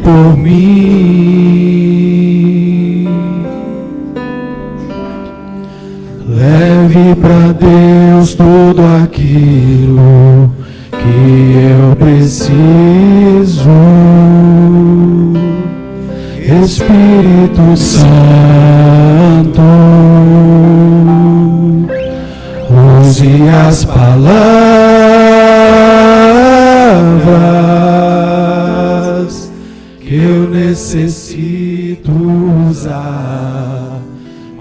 por mim. Leve pra Deus tudo aquilo que eu preciso. Espírito Santo, use as palavras que eu necessito usar,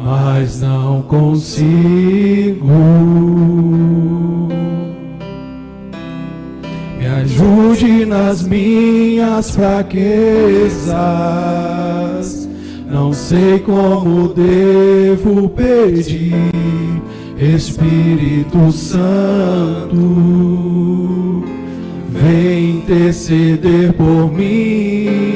mas não consigo. Me ajude nas minhas fraquezas. Não sei como devo pedir. Espírito Santo, vem interceder por mim.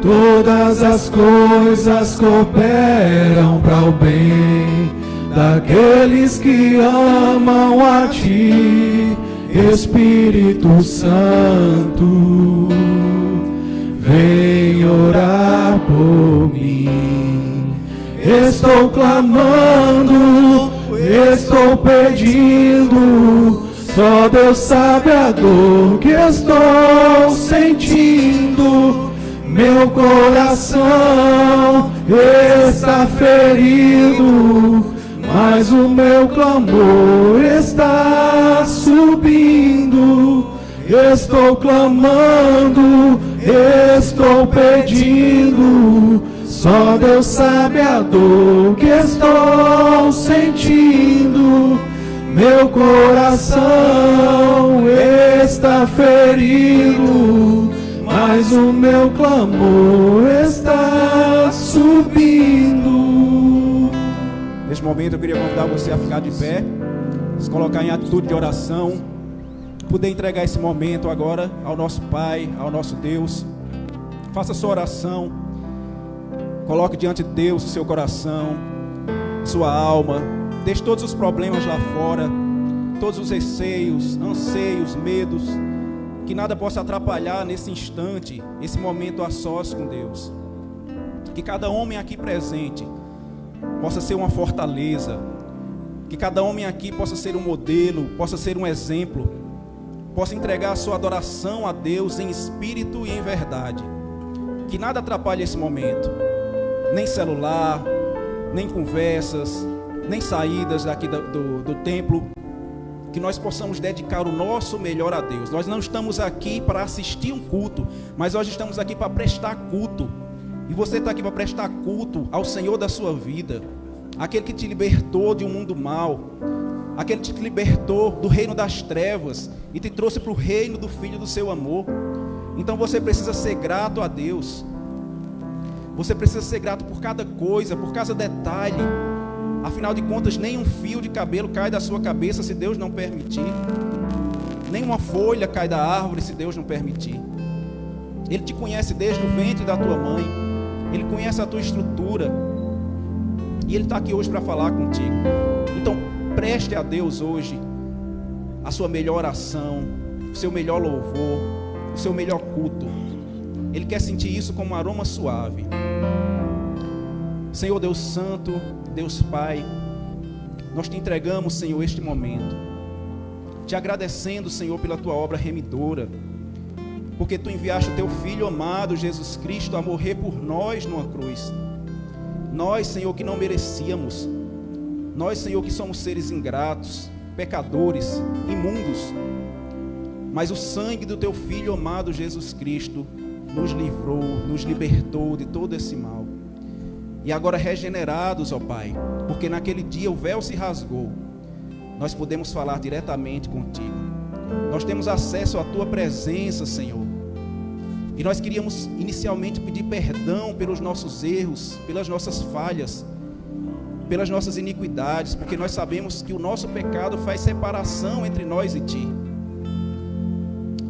Todas as coisas cooperam para o bem daqueles que amam a Ti, Espírito Santo, vem orar por mim. Estou clamando, estou pedindo, só Deus sabe a dor que estou sentindo. Meu coração está ferido, mas o meu clamor está subindo. Estou clamando, estou pedindo, só Deus sabe a dor que estou sentindo. Meu coração está ferido, mas o meu clamor está subindo. Neste momento eu queria convidar você a ficar de pé, se colocar em atitude de oração, poder entregar esse momento agora ao nosso Pai, ao nosso Deus. Faça sua oração, coloque diante de Deus o seu coração, sua alma, deixe todos os problemas lá fora, todos os receios, anseios, medos, que nada possa atrapalhar nesse instante, esse momento a sós com Deus. Que cada homem aqui presente possa ser uma fortaleza, que cada homem aqui possa ser um modelo, possa ser um exemplo, possa entregar a sua adoração a Deus em espírito e em verdade. Que nada atrapalhe esse momento, nem celular, nem conversas, nem saídas daqui do templo. Que nós possamos dedicar o nosso melhor a Deus. Nós não estamos aqui para assistir um culto, mas nós estamos aqui para prestar culto. E você está aqui para prestar culto ao Senhor da sua vida, aquele que te libertou de um mundo mau, aquele que te libertou do reino das trevas e te trouxe para o reino do Filho do seu amor. Então você precisa ser grato a Deus. Você precisa ser grato por cada coisa, por cada detalhe. Afinal de contas, nem um fio de cabelo cai da sua cabeça se Deus não permitir. Nem uma folha cai da árvore se Deus não permitir. Ele te conhece desde o ventre da tua mãe. Ele conhece a tua estrutura. E Ele está aqui hoje para falar contigo. Então, preste a Deus hoje a sua melhor oração, o seu melhor louvor, o seu melhor culto. Ele quer sentir isso como um aroma suave. Senhor Deus Santo, Deus Pai, nós te entregamos, Senhor, este momento, te agradecendo, Senhor, pela tua obra remidora, porque tu enviaste o teu Filho amado, Jesus Cristo, a morrer por nós numa cruz. Nós, Senhor, que não merecíamos, nós, Senhor, que somos seres ingratos, pecadores, imundos, mas o sangue do teu Filho amado, Jesus Cristo, nos livrou, nos libertou de todo esse mal. E agora regenerados, ó Pai, porque naquele dia o véu se rasgou, nós podemos falar diretamente contigo. Nós temos acesso à tua presença, Senhor. E nós queríamos inicialmente pedir perdão pelos nossos erros, pelas nossas falhas, pelas nossas iniquidades, porque nós sabemos que o nosso pecado faz separação entre nós e ti.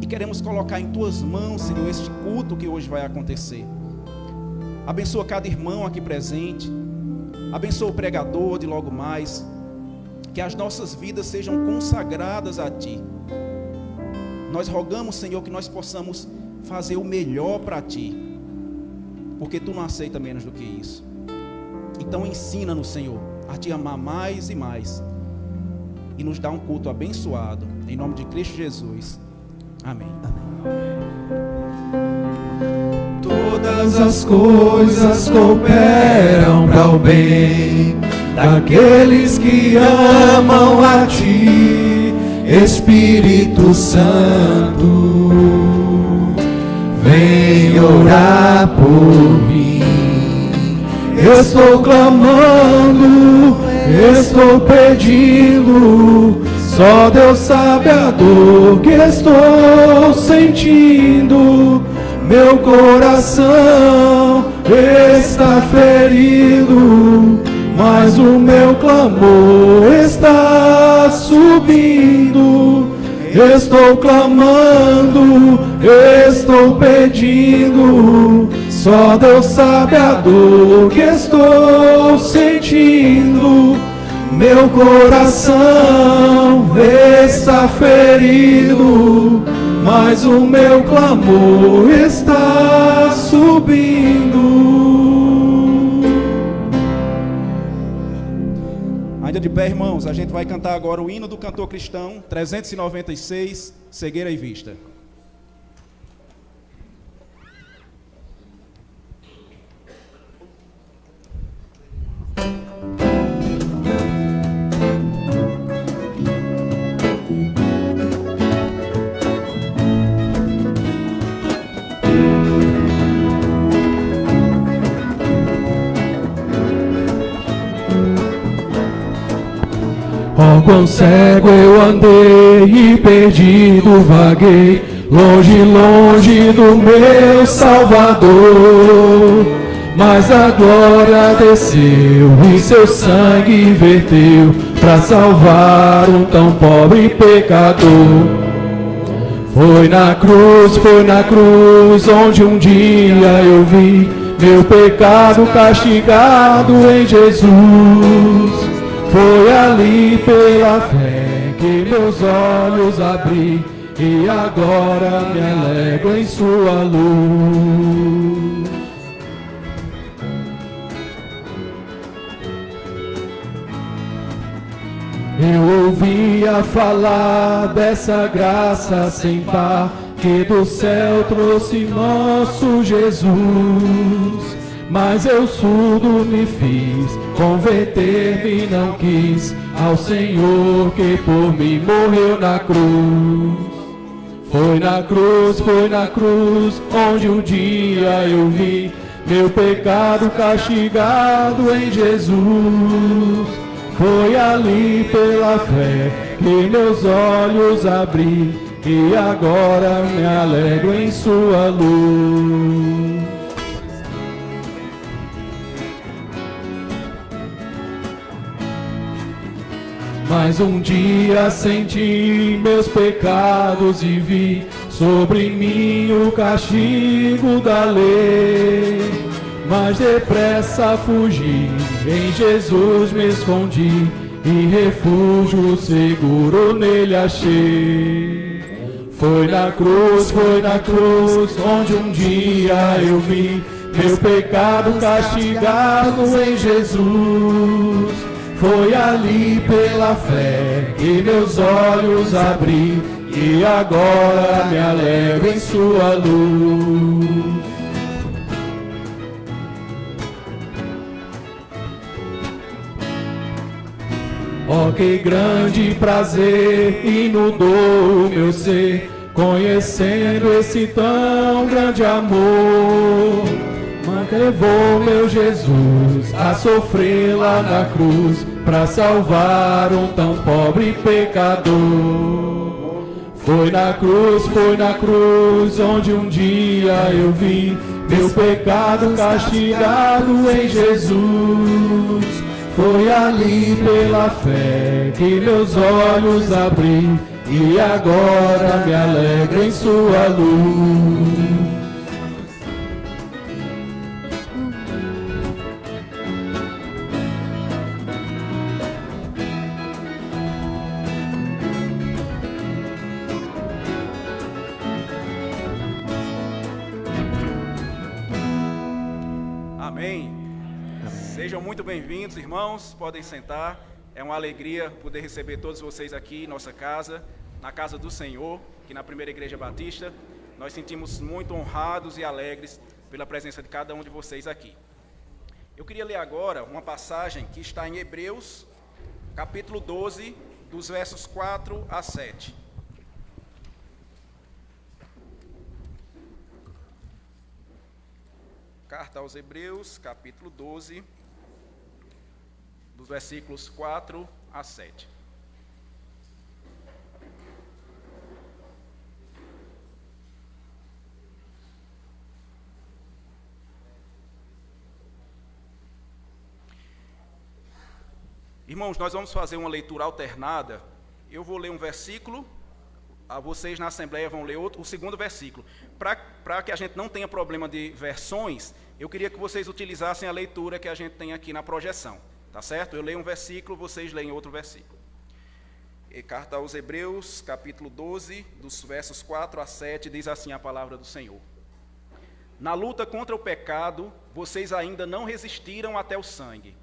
E queremos colocar em tuas mãos, Senhor, este culto que hoje vai acontecer. Abençoa cada irmão aqui presente. Abençoa o pregador de logo mais. Que as nossas vidas sejam consagradas a Ti. Nós rogamos, Senhor, que nós possamos fazer o melhor para Ti, porque Tu não aceita menos do que isso. Então ensina-nos, Senhor, a Te amar mais e mais, e nos dá um culto abençoado, em nome de Cristo Jesus. Amém. Todas as coisas cooperam para o bem daqueles que amam a Ti, Espírito Santo. Vem orar por mim. Estou clamando, estou pedindo. Só Deus sabe a dor que estou sentindo. Meu coração está ferido, mas o meu clamor está subindo. Estou clamando, estou pedindo. Só Deus sabe a dor que estou sentindo. Meu coração está ferido, mas o meu clamor está subindo. Ainda de pé, irmãos, a gente vai cantar agora o hino do cantor cristão, 396, Cegueira e Vista. Oh, quão cego eu andei e perdido vaguei, longe, longe do meu Salvador. Mas a glória desceu e seu sangue verteu para salvar um tão pobre pecador. Foi na cruz onde um dia eu vi meu pecado castigado em Jesus. Foi ali pela fé que meus olhos abri, e agora me alegro em sua luz. Eu ouvia falar dessa graça sem par, que do céu trouxe nosso Jesus. Mas eu surdo me fiz, converter-me não quis ao Senhor que por mim morreu na cruz. Foi na cruz, onde um dia eu vi meu pecado castigado em Jesus. Foi ali pela fé que meus olhos abri, e agora me alegro em sua luz. Mas um dia senti meus pecados e vi sobre mim o castigo da lei. Mas depressa fugi, em Jesus me escondi, e refúgio seguro nele achei. Foi na cruz, onde um dia eu vi meu pecado castigado em Jesus. Foi ali pela fé que meus olhos abri, e agora me alegro em sua luz. Oh, que grande prazer inundou o meu ser, conhecendo esse tão grande amor. Levou meu Jesus a sofrer lá na cruz, para salvar um tão pobre pecador. Foi na cruz, onde um dia eu vi meu pecado castigado em Jesus. Foi ali pela fé que meus olhos abri, e agora me alegro em sua luz. Amém. Sejam muito bem-vindos, irmãos. Podem sentar. É uma alegria poder receber todos vocês aqui em nossa casa, na casa do Senhor, aqui na Primeira Igreja Batista. Nós sentimos muito honrados e alegres pela presença de cada um de vocês aqui. Eu queria ler agora uma passagem que está em Hebreus, capítulo 12, dos versos 4 a 7. Carta aos Hebreus, capítulo 12, dos versículos 4 a 7. Irmãos, nós vamos fazer uma leitura alternada. Eu vou ler um versículo, vocês na Assembleia vão ler o segundo versículo. Para que a gente não tenha problema de versões, eu queria que vocês utilizassem a leitura que a gente tem aqui na projeção, tá certo? Eu leio um versículo, vocês leem outro versículo. Carta aos Hebreus, capítulo 12, dos versos 4 a 7, diz assim a palavra do Senhor. Na luta contra o pecado, vocês ainda não resistiram até o sangue.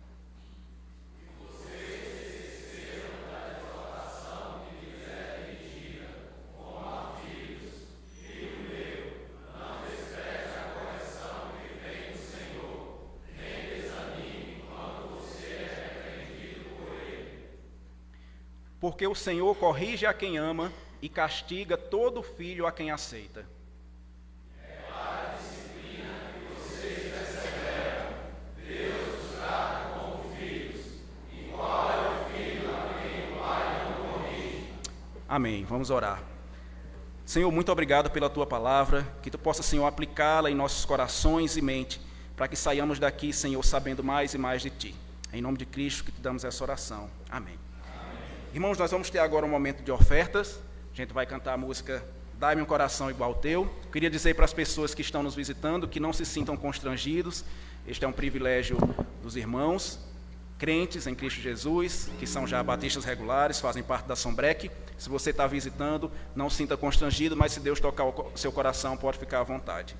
Porque o Senhor corrige a quem ama e castiga todo filho a quem aceita. É a disciplina que vocês perseveram. Deus os trata como filhos. E qual é o filho a quem o Pai não corrige? Amém. Vamos orar. Senhor, muito obrigado pela Tua palavra. Que Tu possa, Senhor, aplicá-la em nossos corações e mente, para que saiamos daqui, Senhor, sabendo mais e mais de Ti. Em nome de Cristo que Te damos essa oração. Amém. Irmãos, nós vamos ter agora um momento de ofertas. A gente vai cantar a música Dai-me um Coração Igual ao Teu. Queria dizer para as pessoas que estão nos visitando que não se sintam constrangidos. Este é um privilégio dos irmãos, crentes em Cristo Jesus, que são já batistas regulares, fazem parte da Sombrec. Se você está visitando, não se sinta constrangido, mas se Deus tocar o seu coração, pode ficar à vontade.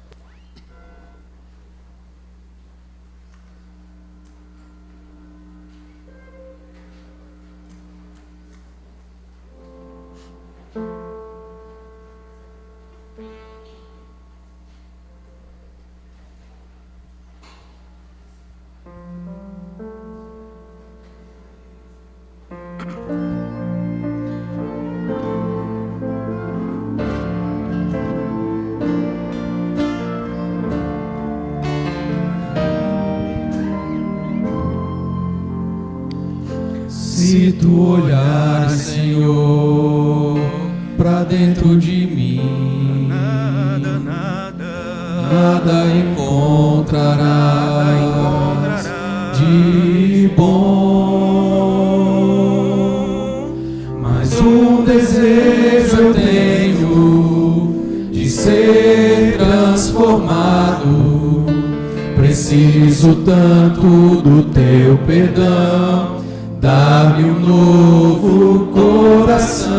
Se tu olhares, Senhor, pra dentro de mim, nada encontrarás de bom. Mas um desejo eu tenho de ser transformado. Preciso tanto do teu perdão. Dá-me um novo coração,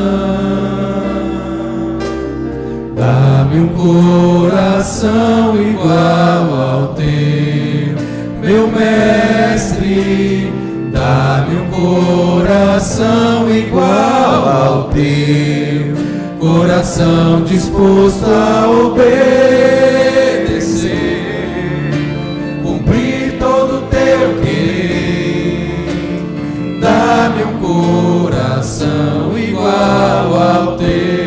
dá-me um coração igual ao teu, meu mestre. Dá-me um coração igual ao teu, coração disposto a obedecer, cumprir todo o teu querer. Dá-me um coração igual ao teu.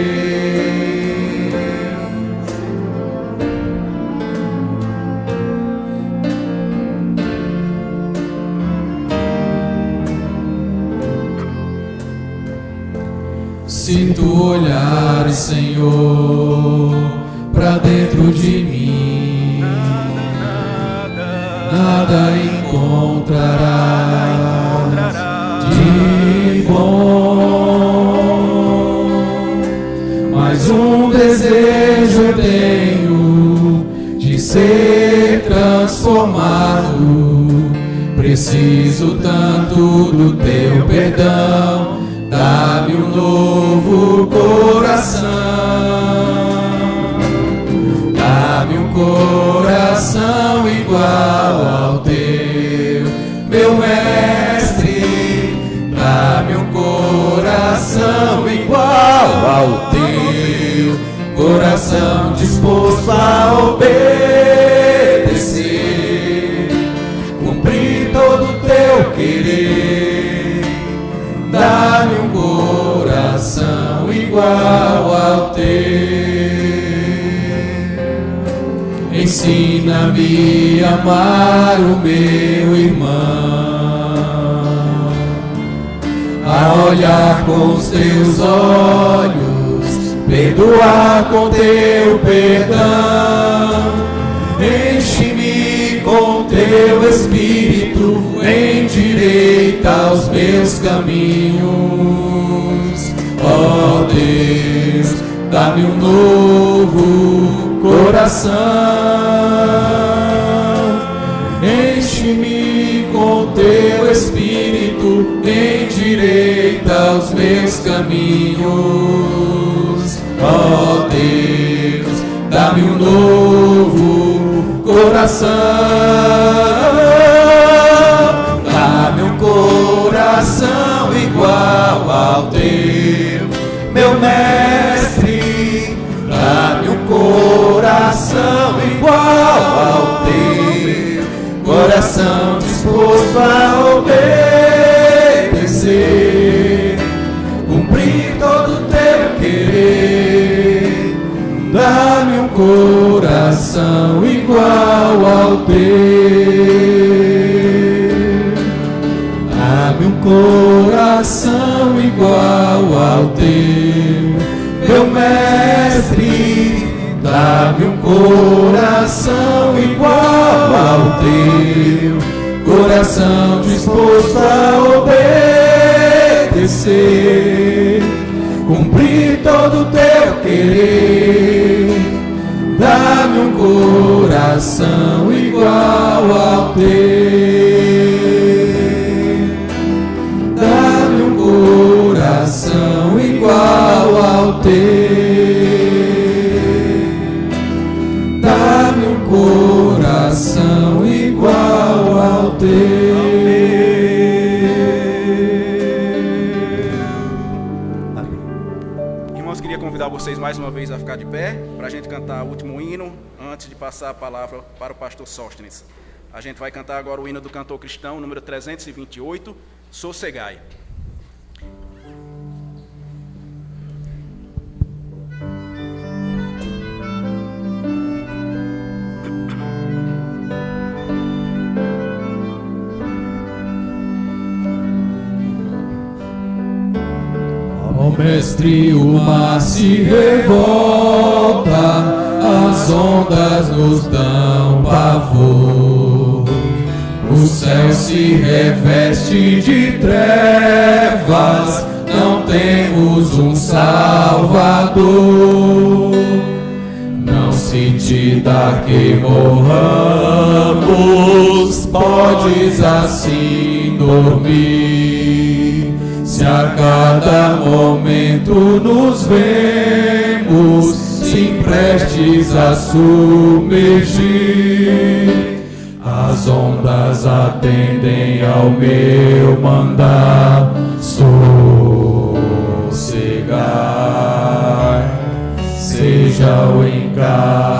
Se tu olhares, Senhor, pra dentro de mim, nada encontrarás de bom. Mas um desejo eu tenho de ser transformado. Preciso tanto do teu perdão. Dá-me um novo coração, dá-me um coração igual ao meu mestre, dá-me um coração igual ao teu, coração disposto a obedecer, cumprir todo o teu querer. Dá-me um coração igual ao teu. Ensina-me a amar o meu irmão, a olhar com os teus olhos, perdoar com teu perdão. Enche-me com teu espírito, endireita os meus caminhos. Ó Deus, dá-me um novo coração, enche-me com teu espírito, endireita os meus caminhos. Ó Deus, dá-me um novo coração, dá-me um coração igual ao teu, meu mestre. Dá-me um coração igual ao teu, coração disposto a obedecer, cumprir todo o teu querer. Dá-me um coração igual ao teu, dá-me um coração igual ao teu, meu mestre. Dá-me um coração igual ao teu, coração disposto a obedecer, cumprir todo o teu querer. Dá-me um coração igual ao teu, dá-me um coração igual ao teu. Dá-me um coração igual ao teu. Irmãos, queria convidar vocês mais uma vez a ficar de pé para a gente cantar o último hino antes de passar a palavra para o pastor Sóstenes. A gente vai cantar agora o hino do cantor cristão, número 328, Sossegai. Ó mestre, o mar se revolta, as ondas nos dão pavor, o céu se reveste de trevas, não temos um Salvador. Não se te dá que morramos, podes assim dormir, se a cada momento nos vemos, se prestes a submergir. As ondas atendem ao meu mandar, sossegai. Seja o encapelado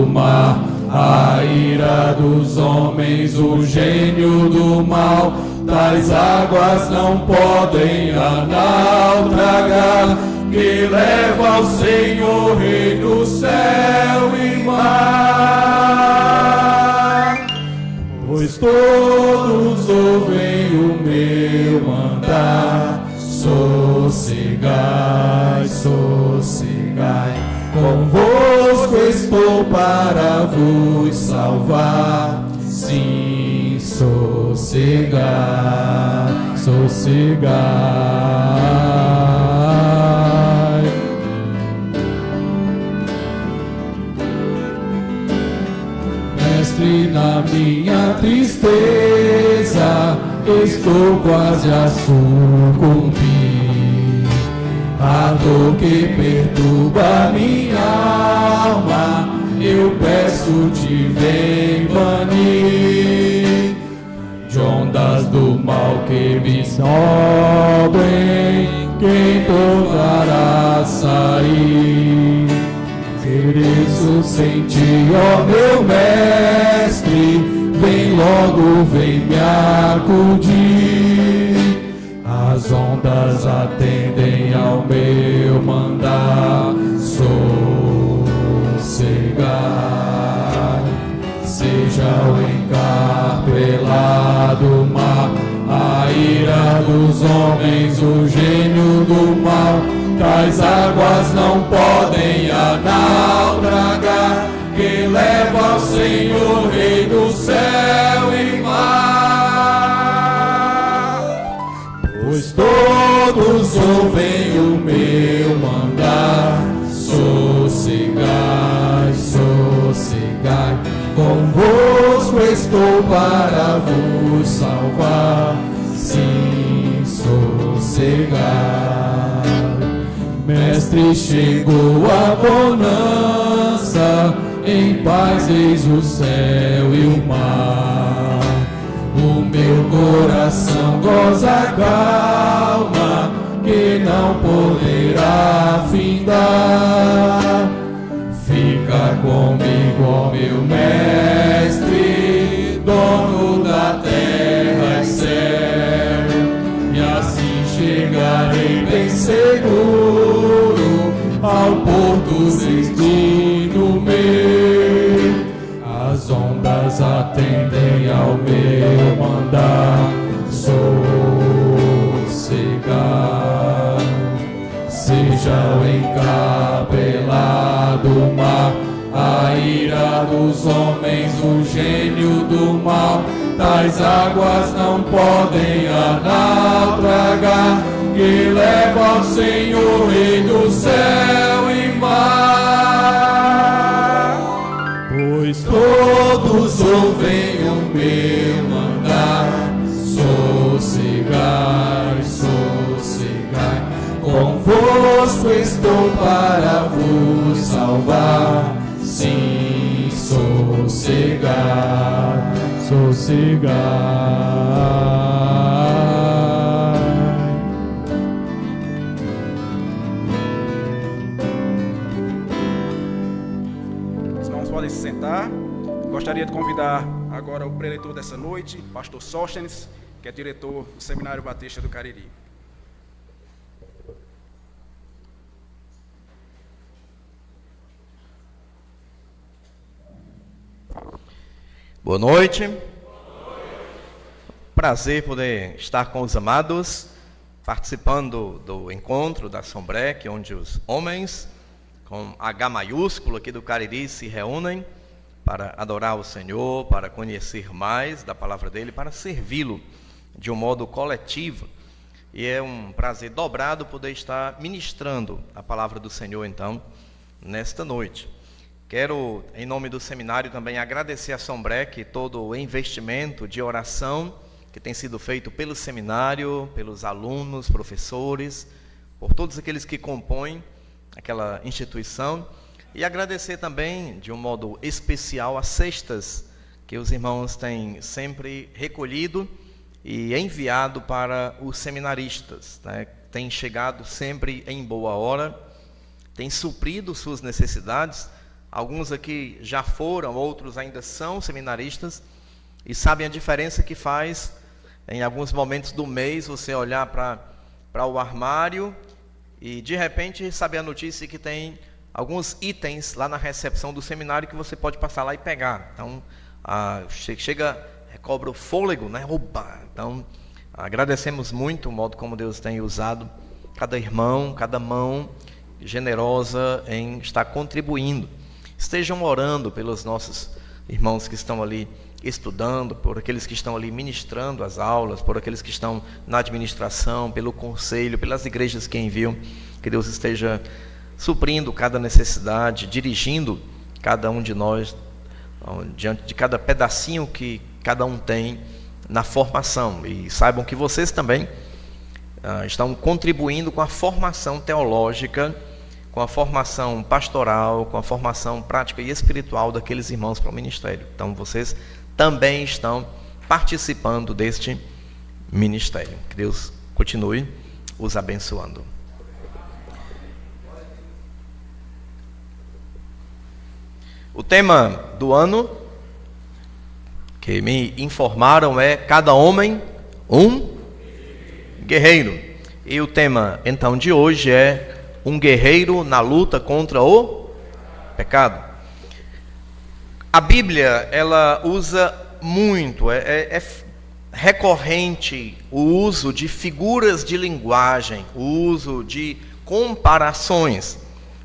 mar, a ira dos homens, o gênio do mal, tais águas não podem a naufragar, que leva ao Senhor, Rei do céu e mar. Pois todos ouvem o meu mandar, sossegai, sossegai, convosco estou para vos salvar. Sim, sossegai, sossegai. Mestre, na minha tristeza estou quase a sucumbir, a dor que perturba minha alma, eu peço-te, vem banir. que me sobrem, quem tornará a sair? Quereço sentir, ó meu mestre, vem logo, vem me acudir. As ondas atendem ao meu mandar, sossegar. Seja o encarpelado mar, a ira dos homens, o gênio do mal, tais águas não podem a naufragar, que leva ao Senhor, Rei do céu e mar. Pois todos ouvem o meu mandar, sossegai, sossegai, convosco estou para vos salvar, sim, sossegai. Mestre, chegou a bonança, em paz eis o céu e o mar. O meu coração goza calma, que não poderá findar. Fica comigo, ó meu mestre, dono da terra e céu, e assim chegarei bem seguro ao porto destino meu. As ondas atendem ao meu mandar, sossegar. Seja o encapelado mar, a ira dos homens, o gênio do mal, tais águas não podem a naufragar, que leva ao Senhor, Rei do céu e mar. Pois todos ouvem o meu mandar, sossegai, sossegai, convosco estou para vos salvar, sim, sossegai, sossegai. Podem se sentar. Gostaria de convidar agora o preletor dessa noite, pastor Sóstenes, que é diretor do Seminário Batista do Cariri. Boa noite. Prazer poder estar com os amados, participando do encontro da Sombrec, onde os homens com H maiúsculo aqui do Cariri se reúnem para adorar o Senhor, para conhecer mais da palavra dele, para servi-lo de um modo coletivo. E é um prazer dobrado poder estar ministrando a palavra do Senhor, então, nesta noite. Quero, em nome do seminário, também agradecer a Sombrec todo o investimento de oração que tem sido feito pelo seminário, pelos alunos, professores, por todos aqueles que compõem aquela instituição, e agradecer também de um modo especial as cestas que os irmãos têm sempre recolhido e enviado para os seminaristas, né? Tem chegado sempre em boa hora, tem suprido suas necessidades. Alguns aqui já foram, outros ainda são seminaristas e sabem a diferença que faz em alguns momentos do mês você olhar para o armário e de repente saber a notícia que tem alguns itens lá na recepção do seminário que você pode passar lá e pegar. Então, recobra o fôlego, né? Oba! Então, agradecemos muito o modo como Deus tem usado cada irmão, cada mão generosa em estar contribuindo. Estejam orando pelos nossos irmãos que estão ali estudando, por aqueles que estão ali ministrando as aulas, por aqueles que estão na administração, pelo conselho, pelas igrejas que enviam, que Deus esteja suprindo cada necessidade, dirigindo cada um de nós, diante de cada pedacinho que cada um tem na formação. E saibam que vocês também estão contribuindo com a formação teológica, com a formação pastoral, com a formação prática e espiritual daqueles irmãos para o ministério. Então vocês também estão participando deste ministério. Que Deus continue os abençoando. O tema do ano que me informaram é cada homem um guerreiro. E o tema então de hoje é um guerreiro na luta contra o pecado. A Bíblia, ela usa muito, é recorrente o uso de figuras de linguagem, o uso de comparações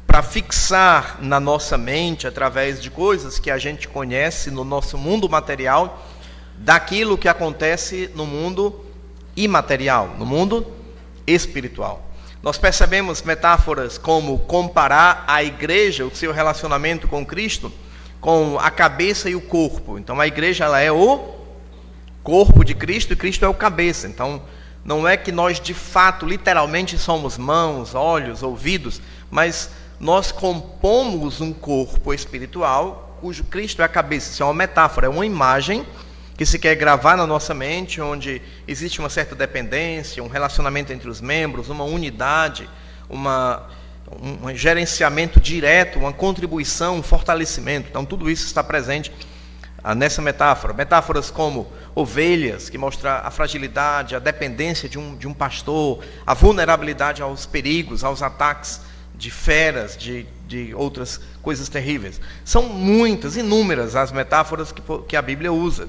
para fixar na nossa mente, através de coisas que a gente conhece no nosso mundo material, daquilo que acontece no mundo imaterial, no mundo espiritual. Nós percebemos metáforas como comparar a igreja, o seu relacionamento com Cristo, com a cabeça e o corpo. Então a igreja, ela é o corpo de Cristo e Cristo é o cabeça. Então não é que nós de fato, literalmente somos mãos, olhos, ouvidos, mas nós compomos um corpo espiritual cujo Cristo é a cabeça. Isso é uma metáfora, é uma imagem que se quer gravar na nossa mente, onde existe uma certa dependência, um relacionamento entre os membros, uma unidade, um gerenciamento direto, uma contribuição, um fortalecimento. Então tudo isso está presente nessa metáfora. Metáforas como ovelhas, que mostra a fragilidade, a dependência de um pastor, a vulnerabilidade aos perigos, aos ataques de feras, de outras coisas terríveis. São muitas, inúmeras as metáforas que a Bíblia usa.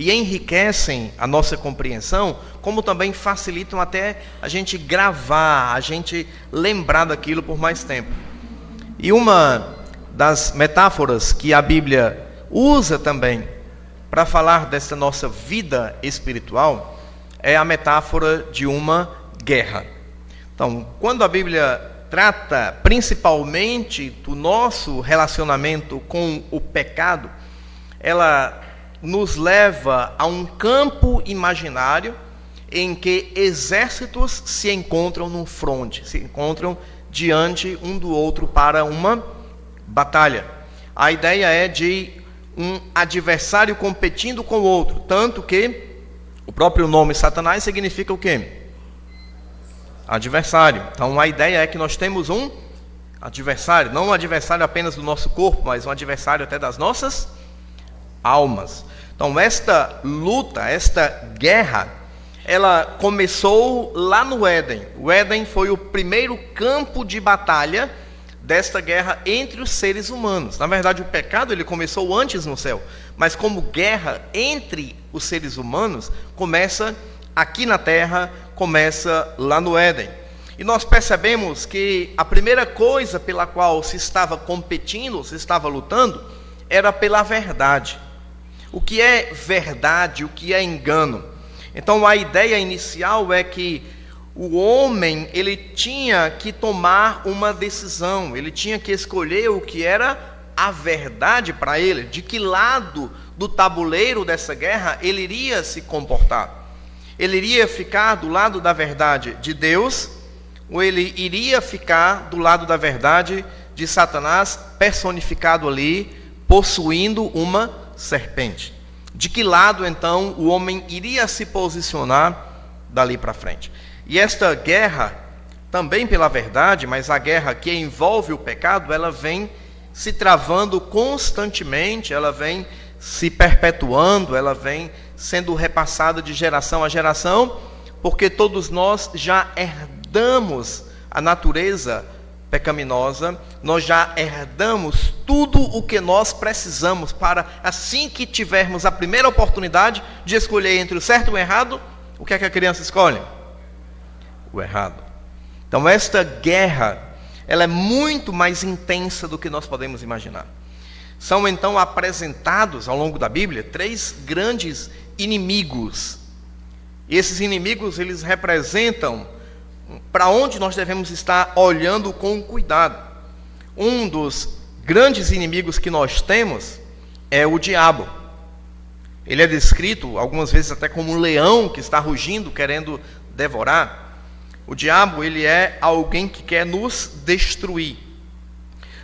E enriquecem a nossa compreensão, como também facilitam até a gente gravar, a gente lembrar daquilo por mais tempo. E uma das metáforas que a Bíblia usa também para falar dessa nossa vida espiritual é a metáfora de uma guerra. Então, quando a Bíblia trata principalmente do nosso relacionamento com o pecado, ela nos leva a um campo imaginário em que exércitos se encontram num fronte, se encontram diante um do outro para uma batalha. A ideia é de um adversário competindo com o outro, tanto que o próprio nome Satanás significa o quê? Adversário. Então a ideia é que nós temos um adversário, não um adversário apenas do nosso corpo, mas um adversário até das nossas almas. Então esta luta, esta guerra, ela começou lá no Éden. O Éden foi o primeiro campo de batalha desta guerra entre os seres humanos. Na verdade, o pecado ele começou antes no céu, mas como guerra entre os seres humanos, começa aqui na terra, começa lá no Éden. E nós percebemos que a primeira coisa pela qual se estava competindo, se estava lutando, era pela verdade. O que é verdade, o que é engano? Então a ideia inicial é que o homem, ele tinha que tomar uma decisão, ele tinha que escolher o que era a verdade para ele, de que lado do tabuleiro dessa guerra ele iria se comportar. Ele iria ficar do lado da verdade de Deus, ou ele iria ficar do lado da verdade de Satanás, personificado ali, possuindo uma serpente. De que lado, então, o homem iria se posicionar dali para frente? E esta guerra, também pela verdade, mas a guerra que envolve o pecado, ela vem se travando constantemente, ela vem se perpetuando, ela vem sendo repassada de geração a geração, porque todos nós já herdamos a natureza pecaminosa, nós já herdamos tudo o que nós precisamos para, assim que tivermos a primeira oportunidade de escolher entre o certo e o errado, o que é que a criança escolhe? O errado. Então esta guerra, ela é muito mais intensa do que nós podemos imaginar. São então apresentados ao longo da Bíblia 3 grandes inimigos. E esses inimigos, eles representam para onde nós devemos estar olhando com cuidado. Um dos grandes inimigos que nós temos é o diabo. Ele é descrito algumas vezes até como um leão que está rugindo, querendo devorar. O diabo, ele é alguém que quer nos destruir.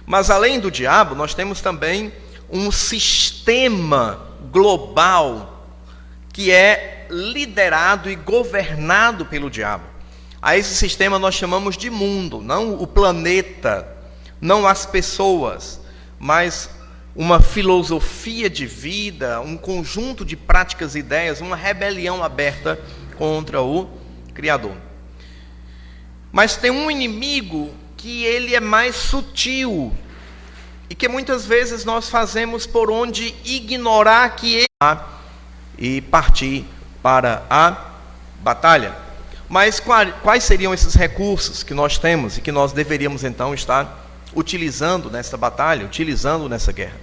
Mas além do diabo, nós temos também um sistema global que é é liderado e governado pelo diabo. A esse sistema nós chamamos de mundo, não o planeta, não as pessoas, mas uma filosofia de vida, um conjunto de práticas e ideias, uma rebelião aberta contra o Criador. Mas tem um inimigo que ele é mais sutil e que muitas vezes nós fazemos por onde ignorar que ele está e partir para a batalha. Mas quais seriam esses recursos que nós temos e que nós deveríamos então estar utilizando nessa batalha, utilizando nessa guerra?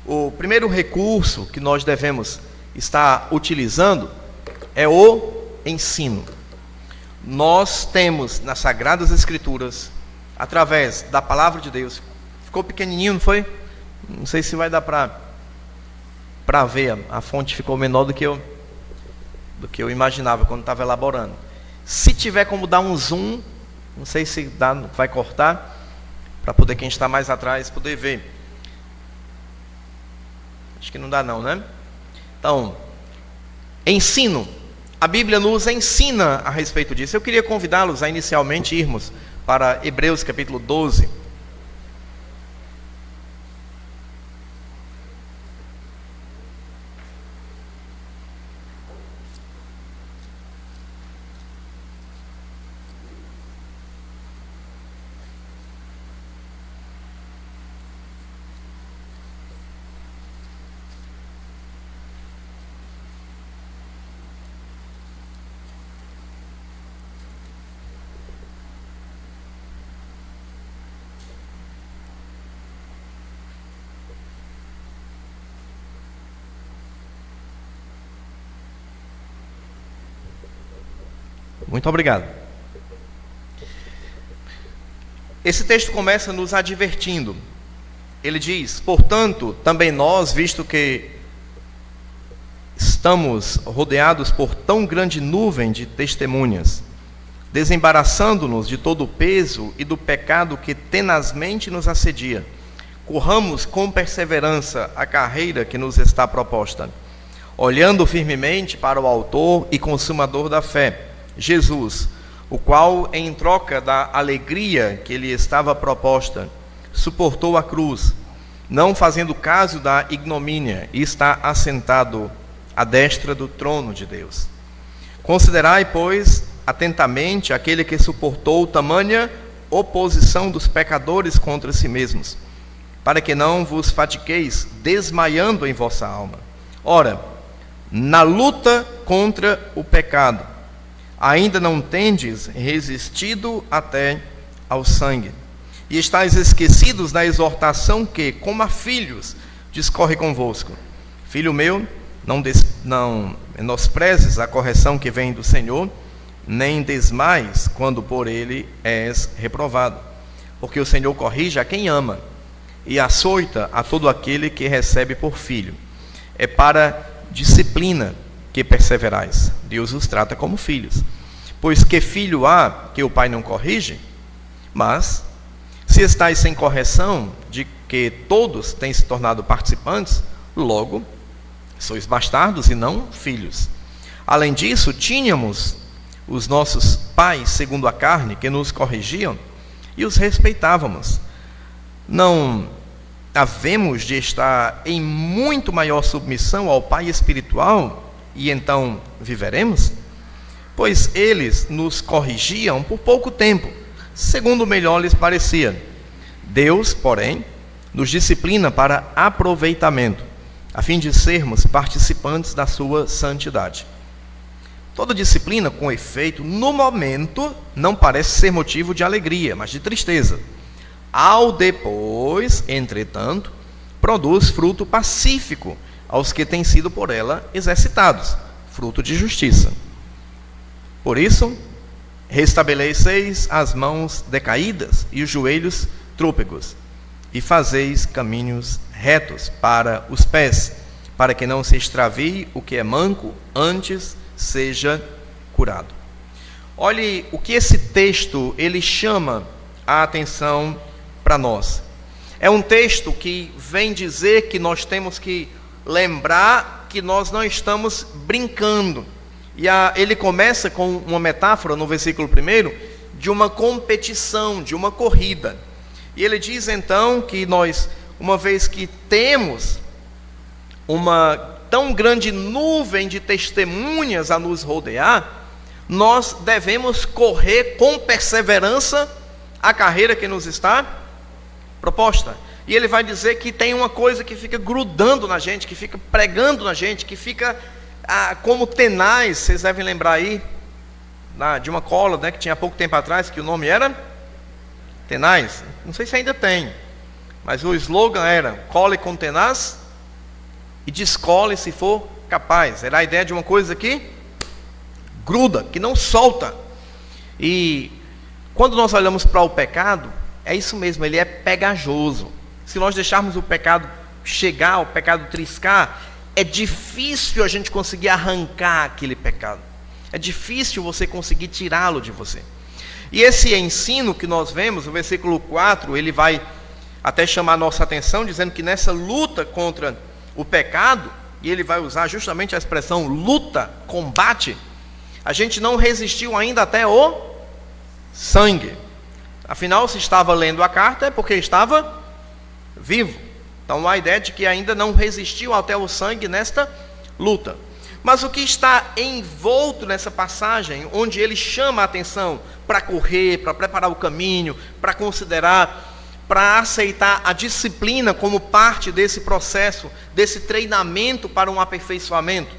O primeiro recurso que nós devemos estar utilizando é o ensino. Nós temos nas Sagradas Escrituras, através da Palavra de Deus, ficou pequenininho, não foi? Não sei se vai dar para ver, a fonte ficou menor do que eu imaginava quando estava elaborando. Se tiver como dar um zoom, não sei se dá, vai cortar, para poder quem está mais atrás poder ver. Acho que não dá não, né? Então, ensino. A Bíblia nos ensina a respeito disso. Eu queria convidá-los a inicialmente irmos para Hebreus capítulo 12. Muito obrigado. Esse texto começa nos advertindo. Ele diz: portanto, também nós, visto que estamos rodeados por tão grande nuvem de testemunhas, desembaraçando-nos de todo o peso e do pecado que tenazmente nos assedia, corramos com perseverança a carreira que nos está proposta, olhando firmemente para o autor e consumador da fé, Jesus, o qual, em troca da alegria que lhe estava proposta, suportou a cruz, não fazendo caso da ignomínia, e está assentado à destra do trono de Deus. Considerai, pois, atentamente aquele que suportou tamanha oposição dos pecadores contra si mesmos, para que não vos fatigueis, desmaiando em vossa alma. Ora, na luta contra o pecado, ainda não tendes resistido até ao sangue, e estáis esquecidos da exortação que, como a filhos, discorre convosco. Filho meu, não menosprezes a correção que vem do Senhor, nem desmais quando por ele és reprovado, porque o Senhor corrige a quem ama, e açoita a todo aquele que recebe por filho. É para disciplina que perseverais. Deus os trata como filhos. Pois que filho há que o pai não corrige? Mas, se estáis sem correção, de que todos têm se tornado participantes, logo, sois bastardos e não filhos. Além disso, tínhamos os nossos pais, segundo a carne, que nos corrigiam, e os respeitávamos. Não havemos de estar em muito maior submissão ao Pai espiritual, e então viveremos? Pois eles nos corrigiam por pouco tempo, segundo melhor lhes parecia. Deus, porém, nos disciplina para aproveitamento, a fim de sermos participantes da sua santidade. Toda disciplina, com efeito, no momento, não parece ser motivo de alegria, mas de tristeza. Ao depois, entretanto, produz fruto pacífico aos que têm sido por ela exercitados, fruto de justiça. Por isso, restabeleceis as mãos decaídas e os joelhos trôpegos, e fazeis caminhos retos para os pés, para que não se extravie o que é manco, antes seja curado. Olhe o que esse texto ele chama a atenção para nós. É um texto que vem dizer que nós temos que lembrar que nós não estamos brincando, E ele começa com uma metáfora no versículo 1 de uma competição, de uma corrida. E ele diz então que nós, uma vez que temos uma tão grande nuvem de testemunhas a nos rodear, nós devemos correr com perseverança a carreira que nos está proposta. E ele vai dizer que tem uma coisa que fica grudando na gente, que fica pregando na gente, que fica como tenaz. Vocês devem lembrar aí de uma cola, né, que tinha pouco tempo atrás, que o nome era tenaz. Não sei se ainda tem, mas o slogan era: cole com tenaz e descole se for capaz. Era a ideia de uma coisa que gruda, que não solta. E quando nós olhamos para o pecado, é isso mesmo, ele é pegajoso. Se nós deixarmos o pecado chegar, o pecado triscar, é difícil a gente conseguir arrancar aquele pecado. É difícil você conseguir tirá-lo de você. E esse ensino que nós vemos, o versículo 4, ele vai até chamar a nossa atenção, dizendo que nessa luta contra o pecado, e ele vai usar justamente a expressão luta, combate, a gente não resistiu ainda até o sangue. Afinal, se estava lendo a carta é porque estava vivo. Então a ideia de que ainda não resistiu até o sangue nesta luta. Mas o que está envolto nessa passagem, onde ele chama a atenção para correr, para preparar o caminho, para considerar, para aceitar a disciplina como parte desse processo, desse treinamento para um aperfeiçoamento.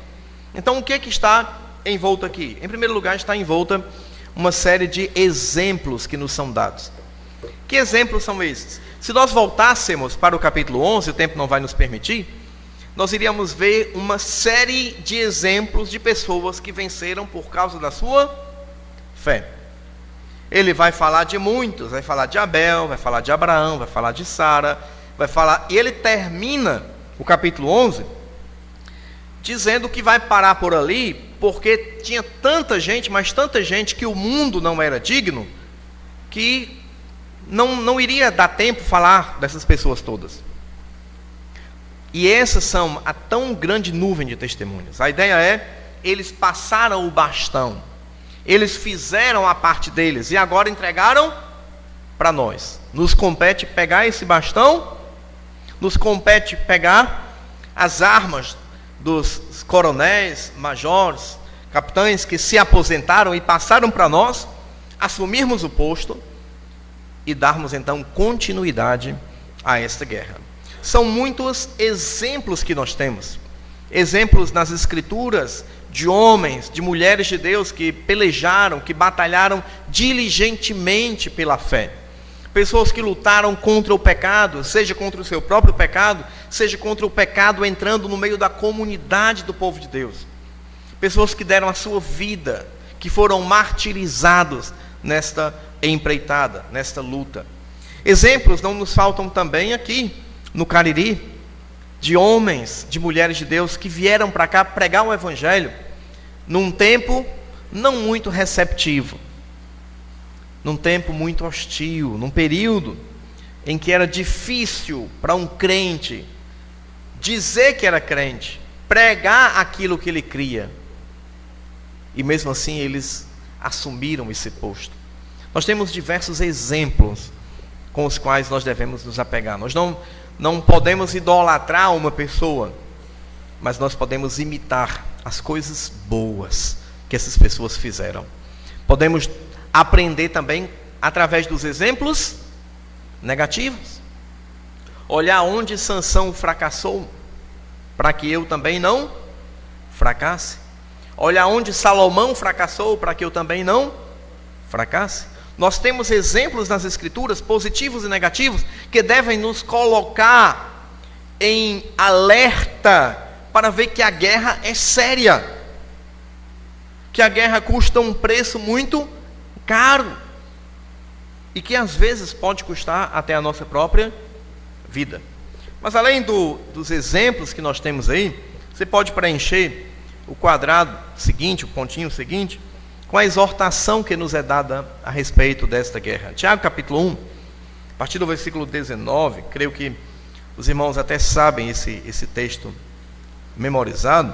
Então o que está envolto aqui? Em primeiro lugar, está envolta uma série de exemplos que nos são dados. Que exemplos são esses? Se nós voltássemos para o capítulo 11, o tempo não vai nos permitir, nós iríamos ver uma série de exemplos de pessoas que venceram por causa da sua fé. Ele vai falar de muitos, vai falar de Abel, vai falar de Abraão, vai falar de Sara, e ele termina o capítulo 11 dizendo que vai parar por ali, porque tinha tanta gente, mas tanta gente, que o mundo não era digno, que não iria dar tempo falar dessas pessoas todas. E essas são a tão grande nuvem de testemunhas. A ideia é, eles passaram o bastão, eles fizeram a parte deles, e agora entregaram para nós. Nos compete pegar esse bastão, nos compete pegar as armas dos coronéis, majores, capitães que se aposentaram e passaram para nós, assumirmos o posto e darmos então continuidade a esta guerra. São muitos exemplos que nós temos, exemplos nas escrituras de homens, de mulheres de Deus que pelejaram, que batalharam diligentemente pela fé. Pessoas que lutaram contra o pecado, seja contra o seu próprio pecado, seja contra o pecado entrando no meio da comunidade do povo de Deus. Pessoas que deram a sua vida, que foram martirizados nesta empreitada, nesta luta. Exemplos não nos faltam também aqui no Cariri, de homens, de mulheres de Deus que vieram para cá pregar o Evangelho num tempo não muito receptivo, num tempo muito hostil, num período em que era difícil para um crente dizer que era crente, pregar aquilo que ele cria, e mesmo assim eles assumiram esse posto. Nós temos diversos exemplos com os quais nós devemos nos apegar. Nós não podemos idolatrar uma pessoa, mas nós podemos imitar as coisas boas que essas pessoas fizeram. Podemos aprender também através dos exemplos negativos. Olhar onde Sansão fracassou, para que eu também não fracasse. Olhar onde Salomão fracassou, para que eu também não fracasse. Nós temos exemplos nas Escrituras, positivos e negativos, que devem nos colocar em alerta para ver que a guerra é séria, que a guerra custa um preço muito caro, e que às vezes pode custar até a nossa própria vida. Mas além dos exemplos que nós temos aí, você pode preencher o quadrado seguinte, o pontinho seguinte, com a exortação que nos é dada a respeito desta guerra. Tiago capítulo 1, a partir do versículo 19, creio que os irmãos até sabem esse texto memorizado.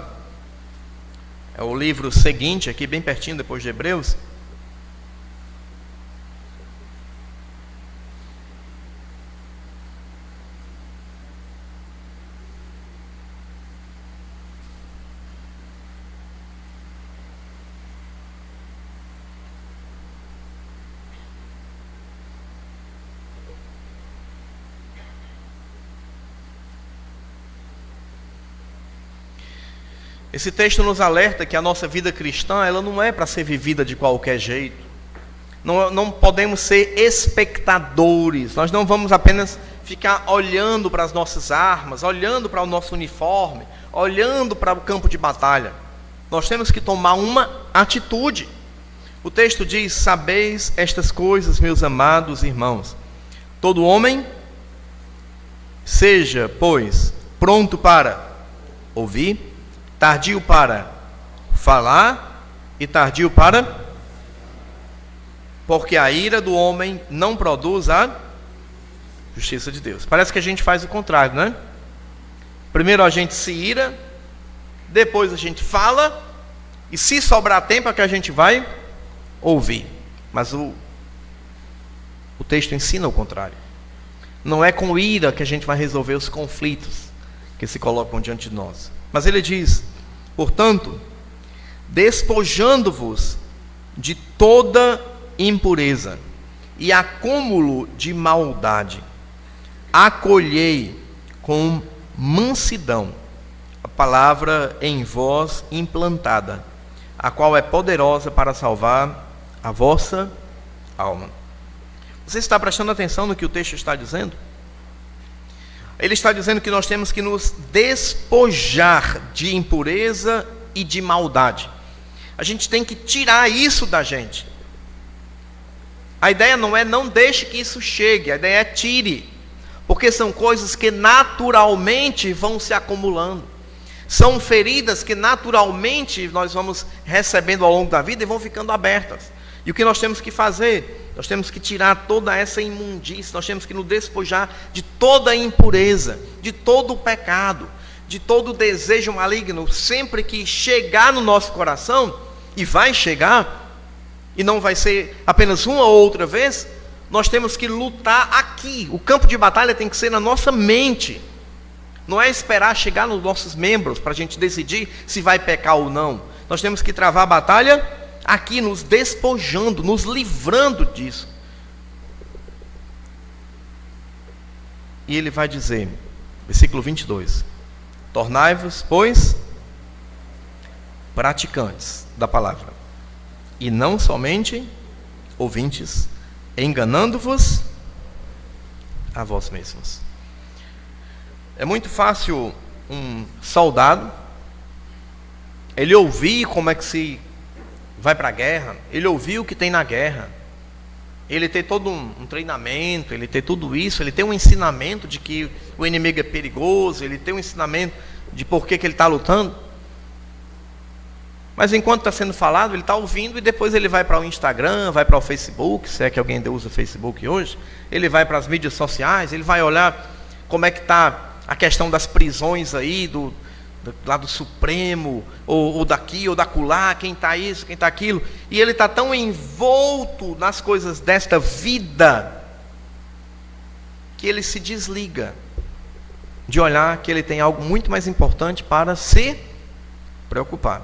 É o livro seguinte, aqui bem pertinho, depois de Hebreus. Esse texto nos alerta que a nossa vida cristã, ela não é para ser vivida de qualquer jeito. Não podemos ser espectadores. Nós não vamos apenas ficar olhando para as nossas armas, olhando para o nosso uniforme, olhando para o campo de batalha. Nós temos que tomar uma atitude. O texto diz: sabeis estas coisas, meus amados irmãos. Todo homem seja, pois, pronto para ouvir, tardio para falar e tardio para... Porque a ira do homem não produz a justiça de Deus. Parece que a gente faz o contrário, né? Primeiro a gente se ira, depois a gente fala, e se sobrar tempo é que a gente vai ouvir. Mas o texto ensina o contrário. Não é com ira que a gente vai resolver os conflitos que se colocam diante de nós. Mas ele diz: portanto, despojando-vos de toda impureza e acúmulo de maldade, acolhei com mansidão a palavra em vós implantada, a qual é poderosa para salvar a vossa alma. Você está prestando atenção no que o texto está dizendo? Ele está dizendo que nós temos que nos despojar de impureza e de maldade. A gente tem que tirar isso da gente. A ideia não é não deixe que isso chegue, a ideia é tire. Porque são coisas que naturalmente vão se acumulando. São feridas que naturalmente nós vamos recebendo ao longo da vida e vão ficando abertas. E o que nós temos que fazer? Nós temos que tirar toda essa imundície, nós temos que nos despojar de toda a impureza, de todo o pecado, de todo o desejo maligno. Sempre que chegar no nosso coração, e vai chegar, e não vai ser apenas uma ou outra vez, nós temos que lutar aqui. O campo de batalha tem que ser na nossa mente. Não é esperar chegar nos nossos membros para a gente decidir se vai pecar ou não. Nós temos que travar a batalha aqui, nos despojando, nos livrando disso. E ele vai dizer, versículo 22, tornai-vos, pois, praticantes da palavra, e não somente ouvintes, enganando-vos a vós mesmos. É muito fácil um soldado, ele ouvir como é que se vai para a guerra, ele ouvir o que tem na guerra, ele ter todo um treinamento, ele ter tudo isso, ele ter um ensinamento de que o inimigo é perigoso, ele ter um ensinamento de por que ele está lutando. Mas enquanto está sendo falado, ele está ouvindo, e depois ele vai para o Instagram, vai para o Facebook, se é que alguém ainda usa Facebook hoje, ele vai para as mídias sociais, ele vai olhar como é que está a questão das prisões aí, lá do Supremo, ou daqui, ou da acolá, quem está isso, quem está aquilo, e ele está tão envolto nas coisas desta vida, que ele se desliga de olhar que ele tem algo muito mais importante para se preocupar.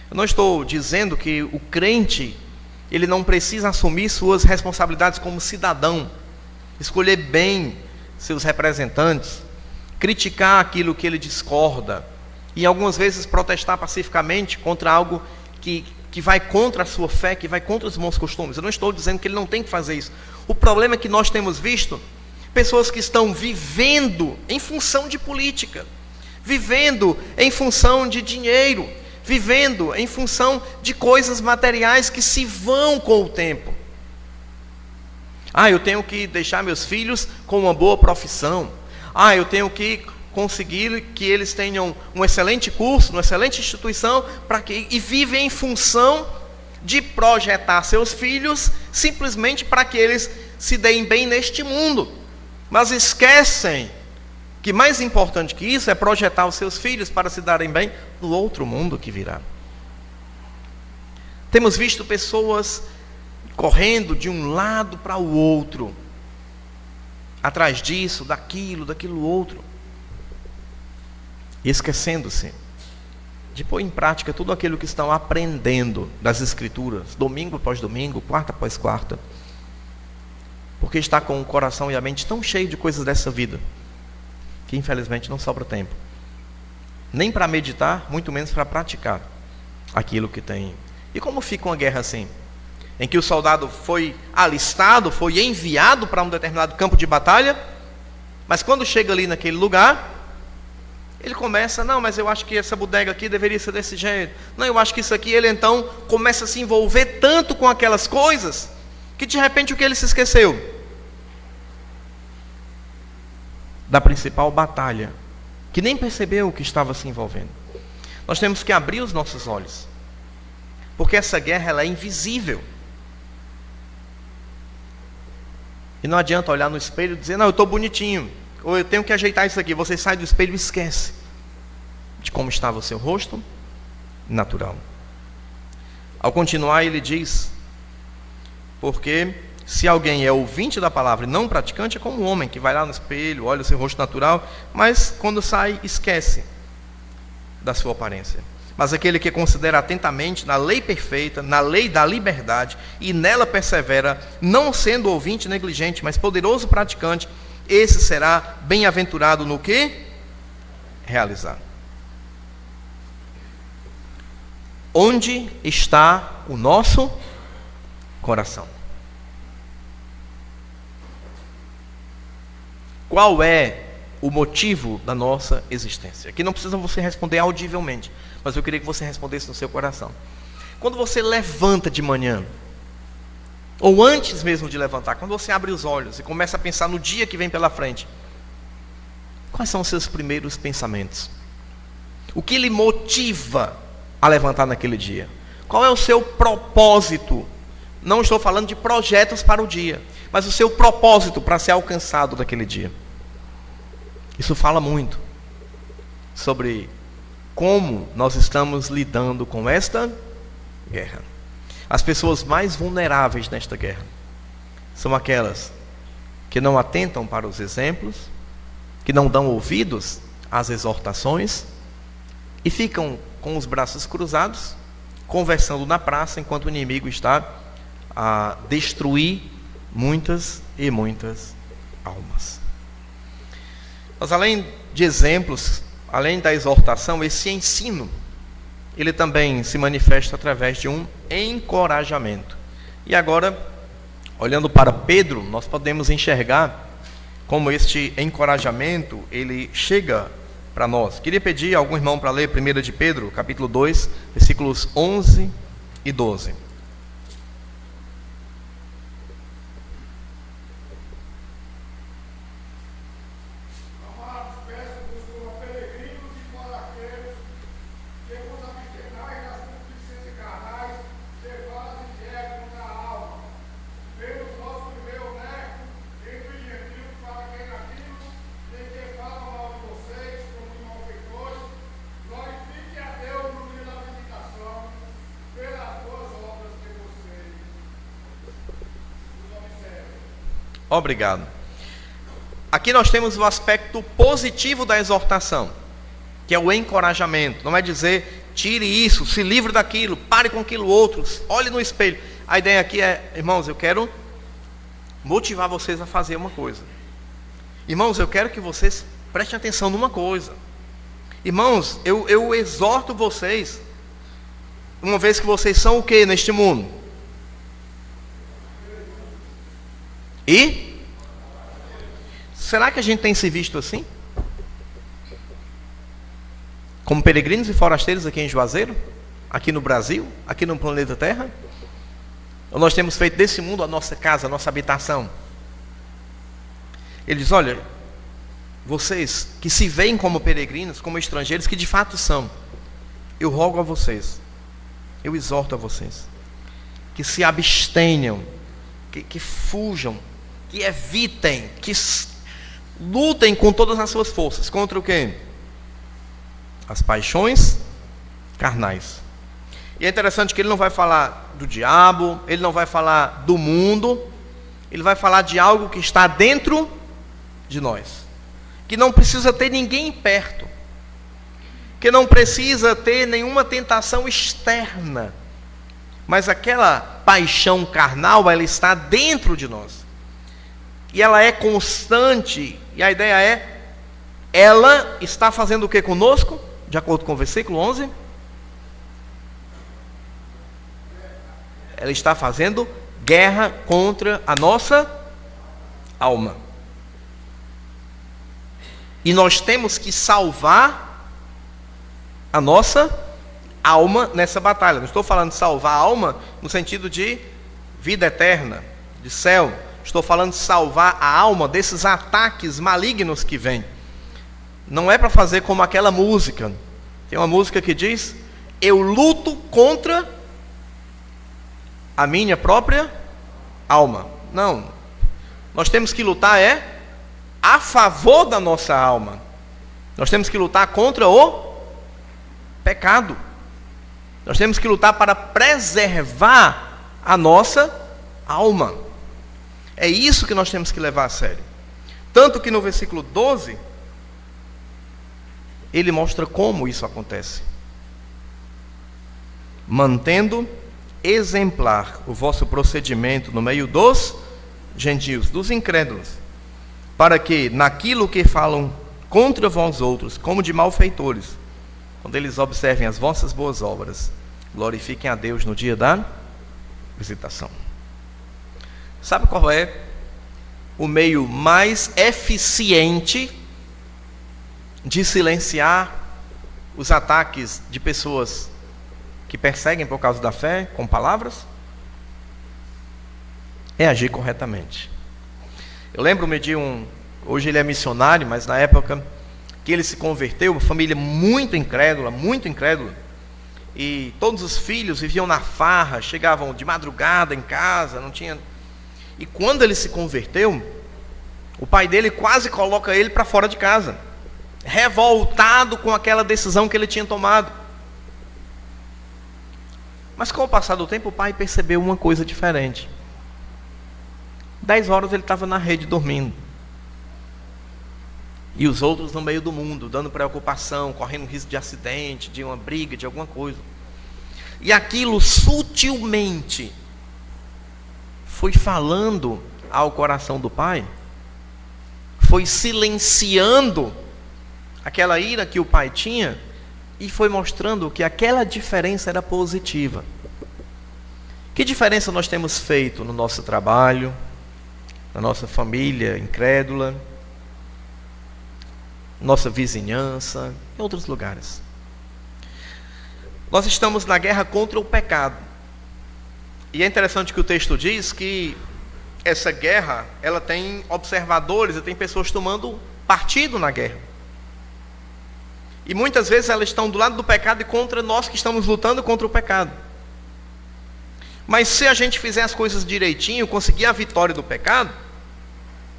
Eu não estou dizendo que o crente, ele não precisa assumir suas responsabilidades como cidadão, escolher bem seus representantes, criticar aquilo que ele discorda, e algumas vezes protestar pacificamente contra algo que vai contra a sua fé, que vai contra os bons costumes. Eu não estou dizendo que ele não tem que fazer isso. O problema é que nós temos visto pessoas que estão vivendo em função de política, vivendo em função de dinheiro, vivendo em função de coisas materiais que se vão com o tempo. Eu tenho que deixar meus filhos com uma boa profissão. Eu tenho que conseguir que eles tenham um excelente curso, uma excelente instituição, e vivem em função de projetar seus filhos simplesmente para que eles se deem bem neste mundo. Mas esquecem que mais importante que isso é projetar os seus filhos para se darem bem no outro mundo que virá. Temos visto pessoas correndo de um lado para o outro, atrás disso, daquilo outro, e esquecendo-se de pôr em prática tudo aquilo que estão aprendendo das Escrituras, domingo após domingo, quarta após quarta, porque está com o coração e a mente tão cheio de coisas dessa vida, que infelizmente não sobra tempo, nem para meditar, muito menos para praticar aquilo que tem. E como fica uma guerra assim? Em que o soldado foi alistado, foi enviado para um determinado campo de batalha, mas quando chega ali naquele lugar, ele começa, não, mas eu acho que essa bodega aqui deveria ser desse jeito. Não, eu acho que isso aqui, ele então começa a se envolver tanto com aquelas coisas, que de repente o que ele se esqueceu? Da principal batalha, que nem percebeu que estava se envolvendo. Nós temos que abrir os nossos olhos, porque essa guerra ela é invisível. E não adianta olhar no espelho e dizer, não, eu estou bonitinho, ou eu tenho que ajeitar isso aqui. Você sai do espelho e esquece de como estava o seu rosto natural. Ao continuar, ele diz, porque se alguém é ouvinte da palavra e não praticante, é como um homem que vai lá no espelho, olha o seu rosto natural, mas quando sai, esquece da sua aparência. Mas aquele que considera atentamente na lei perfeita, na lei da liberdade, e nela persevera, não sendo ouvinte negligente, mas poderoso praticante, esse será bem-aventurado no que? Realizar. Onde está o nosso coração? Qual é o motivo da nossa existência? Aqui não precisa você responder audivelmente, mas eu queria que você respondesse no seu coração. Quando você levanta de manhã, ou antes mesmo de levantar, quando você abre os olhos e começa a pensar no dia que vem pela frente, quais são os seus primeiros pensamentos? O que lhe motiva a levantar naquele dia? Qual é o seu propósito? Não estou falando de projetos para o dia, mas o seu propósito para ser alcançado naquele dia. Isso fala muito sobre como nós estamos lidando com esta guerra. As pessoas mais vulneráveis nesta guerra são aquelas que não atentam para os exemplos, que não dão ouvidos às exortações e ficam com os braços cruzados, conversando na praça, enquanto o inimigo está a destruir muitas e muitas almas. Mas além de exemplos, além da exortação, esse ensino, ele também se manifesta através de um encorajamento. E agora, olhando para Pedro, nós podemos enxergar como este encorajamento, ele chega para nós. Queria pedir a algum irmão para ler 1 de Pedro, capítulo 2, versículos 11 e 12. Obrigado. Aqui nós temos o aspecto positivo da exortação, que é o encorajamento. Não é dizer, tire isso, se livre daquilo, pare com aquilo outro, olhe no espelho. A ideia aqui é, irmãos, eu quero motivar vocês a fazer uma coisa. Irmãos, eu quero que vocês prestem atenção numa coisa. Irmãos, eu exorto vocês, uma vez que vocês são o que neste mundo? E será que a gente tem se visto assim? Como peregrinos e forasteiros aqui em Juazeiro? Aqui no Brasil? Aqui no planeta Terra? Ou nós temos feito desse mundo a nossa casa, a nossa habitação? Ele diz, olha, vocês que se veem como peregrinos, como estrangeiros, que de fato são, eu rogo a vocês, eu exorto a vocês, que se abstenham, que fujam, que evitem, que lutem com todas as suas forças. Contra o quê? As paixões carnais. E é interessante que ele não vai falar do diabo, ele não vai falar do mundo, ele vai falar de algo que está dentro de nós, que não precisa ter ninguém perto, que não precisa ter nenhuma tentação externa, mas aquela paixão carnal, ela está dentro de nós, e ela é constante, e a ideia é, ela está fazendo o que conosco? De acordo com o versículo 11, ela está fazendo guerra contra a nossa alma. E nós temos que salvar a nossa alma nessa batalha. Não estou falando de salvar a alma no sentido de vida eterna, de céu. Estou falando de salvar a alma desses ataques malignos que vêm. Não é para fazer como aquela música. Tem uma música que diz: eu luto contra a minha própria alma. Não. Nós temos que lutar a favor da nossa alma. Nós temos que lutar contra o pecado. Nós temos que lutar para preservar a nossa alma. É isso que nós temos que levar a sério. Tanto que no versículo 12, ele mostra como isso acontece. Mantendo exemplar o vosso procedimento no meio dos gentios, dos incrédulos, para que naquilo que falam contra vós outros, como de malfeitores, quando eles observem as vossas boas obras, glorifiquem a Deus no dia da visitação. Sabe qual é o meio mais eficiente de silenciar os ataques de pessoas que perseguem por causa da fé com palavras? É agir corretamente. Eu lembro-me de hoje ele é missionário, mas na época que ele se converteu, uma família muito incrédula, e todos os filhos viviam na farra, chegavam de madrugada em casa, não tinha. E quando ele se converteu, o pai dele quase coloca ele para fora de casa, revoltado com aquela decisão que ele tinha tomado. Mas com o passar do tempo, o pai percebeu uma coisa diferente. 10 horas ele estava na rede dormindo, e os outros no meio do mundo, dando preocupação, correndo risco de acidente, de uma briga, de alguma coisa. E aquilo sutilmente foi falando ao coração do pai, foi silenciando aquela ira que o pai tinha, e foi mostrando que aquela diferença era positiva. Que diferença nós temos feito no nosso trabalho, na nossa família incrédula, nossa vizinhança, em outros lugares? Nós estamos na guerra contra o pecado. E é interessante que o texto diz que essa guerra, ela tem observadores, tem pessoas tomando partido na guerra. E muitas vezes elas estão do lado do pecado e contra nós que estamos lutando contra o pecado. Mas se a gente fizer as coisas direitinho, conseguir a vitória do pecado,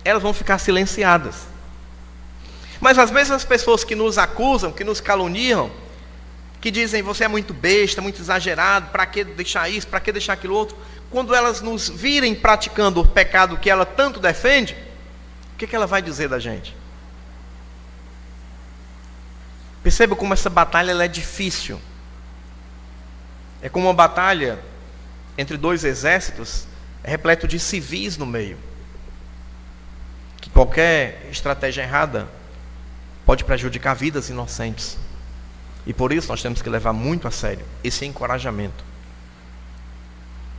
elas vão ficar silenciadas. Mas as mesmas pessoas que nos acusam, que nos caluniam, que dizem: você é muito besta, muito exagerado, para que deixar isso, para que deixar aquilo outro, quando elas nos virem praticando o pecado que ela tanto defende, o que ela vai dizer da gente? Perceba como essa batalha ela é difícil. É como uma batalha entre dois exércitos, repleto de civis no meio, que qualquer estratégia errada pode prejudicar vidas inocentes. E por isso nós temos que levar muito a sério esse encorajamento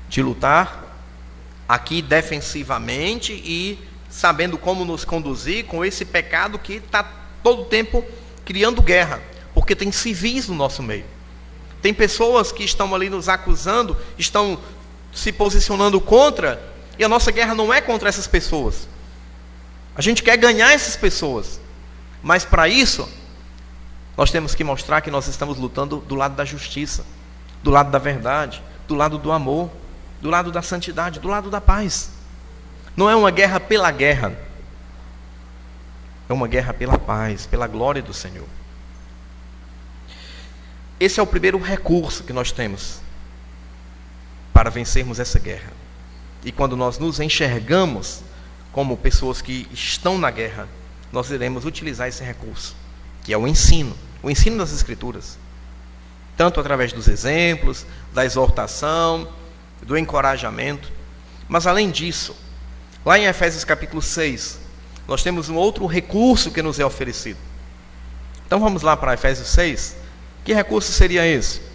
de lutar aqui defensivamente e sabendo como nos conduzir com esse pecado que está todo o tempo criando guerra, porque tem civis no nosso meio. Tem pessoas que estão ali nos acusando, estão se posicionando contra, e a nossa guerra não é contra essas pessoas. A gente quer ganhar essas pessoas, mas para isso nós temos que mostrar que nós estamos lutando do lado da justiça, do lado da verdade, do lado do amor, do lado da santidade, do lado da paz. Não é uma guerra pela guerra, é uma guerra pela paz, pela glória do Senhor. Esse é o primeiro recurso que nós temos para vencermos essa guerra. E quando nós nos enxergamos como pessoas que estão na guerra, nós iremos utilizar esse recurso, que é o ensino das Escrituras. Tanto através dos exemplos, da exortação, do encorajamento. Mas além disso, lá em Efésios capítulo 6, nós temos um outro recurso que nos é oferecido. Então vamos lá para Efésios 6. Que recurso seria esse?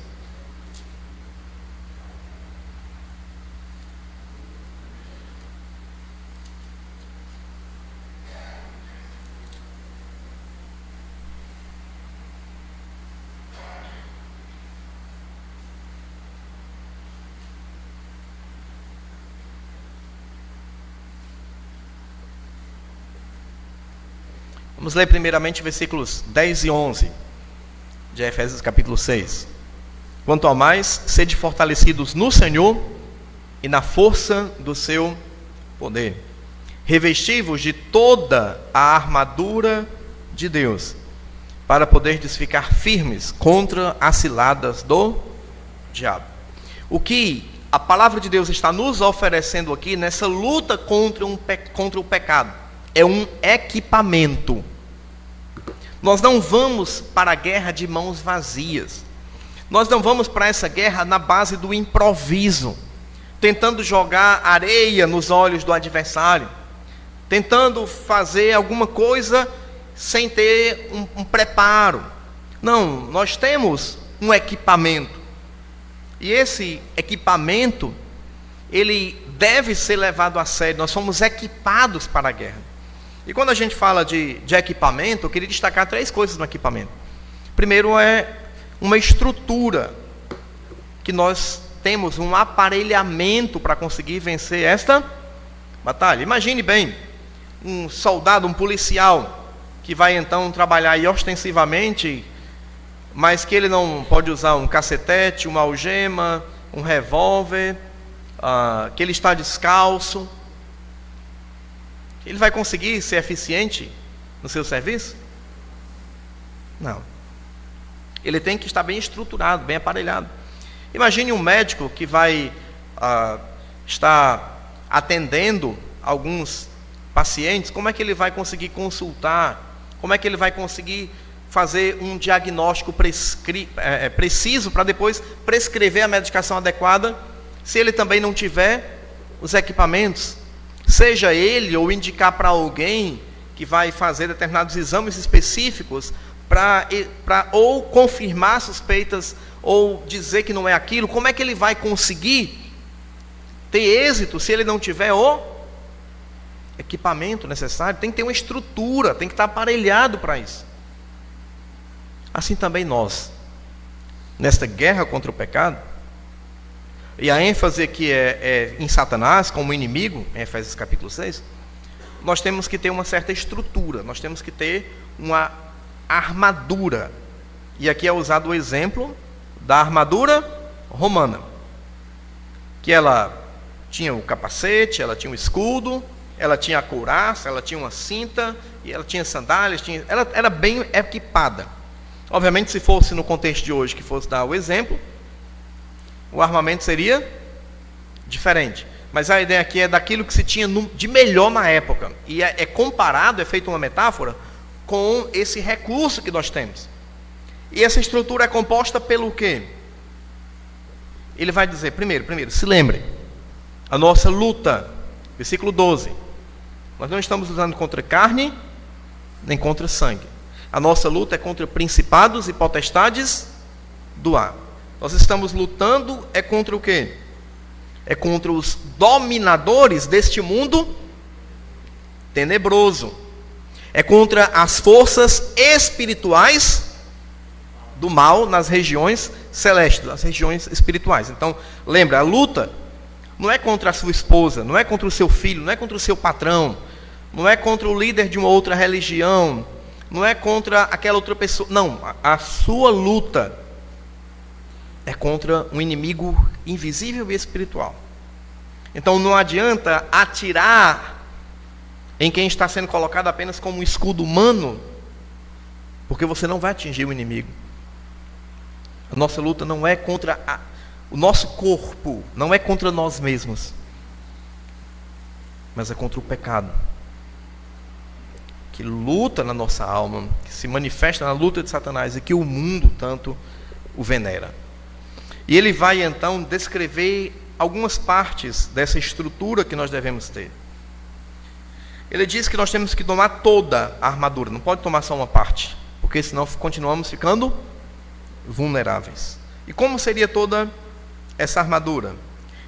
Vamos ler primeiramente versículos 10 e 11 de Efésios capítulo 6. Quanto ao mais, sede fortalecidos no Senhor e na força do seu poder. Revesti-vos de toda a armadura de Deus, para poderdes ficar firmes contra as ciladas do diabo. O que a palavra de Deus está nos oferecendo aqui nessa luta contra o pecado é um equipamento. Nós não vamos para a guerra de mãos vazias. Nós não vamos para essa guerra na base do improviso, tentando jogar areia nos olhos do adversário, tentando fazer alguma coisa sem ter um preparo. Não, nós temos um equipamento. E esse equipamento, ele deve ser levado a sério. Nós somos equipados para a guerra. E quando a gente fala de equipamento, eu queria destacar 3 coisas no equipamento. Primeiro é uma estrutura, que nós temos um aparelhamento para conseguir vencer esta batalha. Imagine bem, um soldado, um policial, que vai então trabalhar aí ostensivamente, mas que ele não pode usar um cacetete, uma algema, um revólver, que ele está descalço. Ele vai conseguir ser eficiente no seu serviço? Não. Ele tem que estar bem estruturado, bem aparelhado. Imagine um médico que vai estar atendendo alguns pacientes. Como é que ele vai conseguir consultar? Como é que ele vai conseguir fazer um diagnóstico preciso para depois prescrever a medicação adequada, se ele também não tiver os equipamentos? Seja ele ou indicar para alguém que vai fazer determinados exames específicos para ou confirmar suspeitas ou dizer que não é aquilo. Como é que ele vai conseguir ter êxito se ele não tiver o equipamento necessário? Tem que ter uma estrutura, tem que estar aparelhado para isso. Assim também nós, nesta guerra contra o pecado, e a ênfase aqui é em Satanás como inimigo, em Efésios capítulo 6, nós temos que ter uma certa estrutura, nós temos que ter uma armadura. E aqui é usado o exemplo da armadura romana, que ela tinha o capacete, ela tinha o escudo, ela tinha a couraça, ela tinha uma cinta, e ela tinha sandálias, ela era bem equipada. Obviamente, se fosse no contexto de hoje, que fosse dar o exemplo, o armamento seria diferente. Mas a ideia aqui é daquilo que se tinha de melhor na época. E é comparado, é feita uma metáfora, com esse recurso que nós temos. E essa estrutura é composta pelo quê? Ele vai dizer, primeiro, se lembre, a nossa luta, versículo 12, nós não estamos lutando contra carne, nem contra sangue. A nossa luta é contra principados e potestades do ar. Nós estamos lutando contra o quê? É contra os dominadores deste mundo tenebroso. É contra as forças espirituais do mal nas regiões celestes, nas regiões espirituais. Então, lembra, a luta não é contra a sua esposa, não é contra o seu filho, não é contra o seu patrão, não é contra o líder de uma outra religião, não é contra aquela outra pessoa. Não, a sua luta é contra um inimigo invisível e espiritual. Então não adianta atirar em quem está sendo colocado apenas como um escudo humano, porque você não vai atingir o inimigo. A nossa luta não é contra O nosso corpo não é contra nós mesmos, mas é contra o pecado, que luta na nossa alma, que se manifesta na luta de Satanás e que o mundo tanto o venera. E ele vai então descrever algumas partes dessa estrutura que nós devemos ter. Ele diz que nós temos que tomar toda a armadura, não pode tomar só uma parte, porque senão continuamos ficando vulneráveis. E como seria toda essa armadura?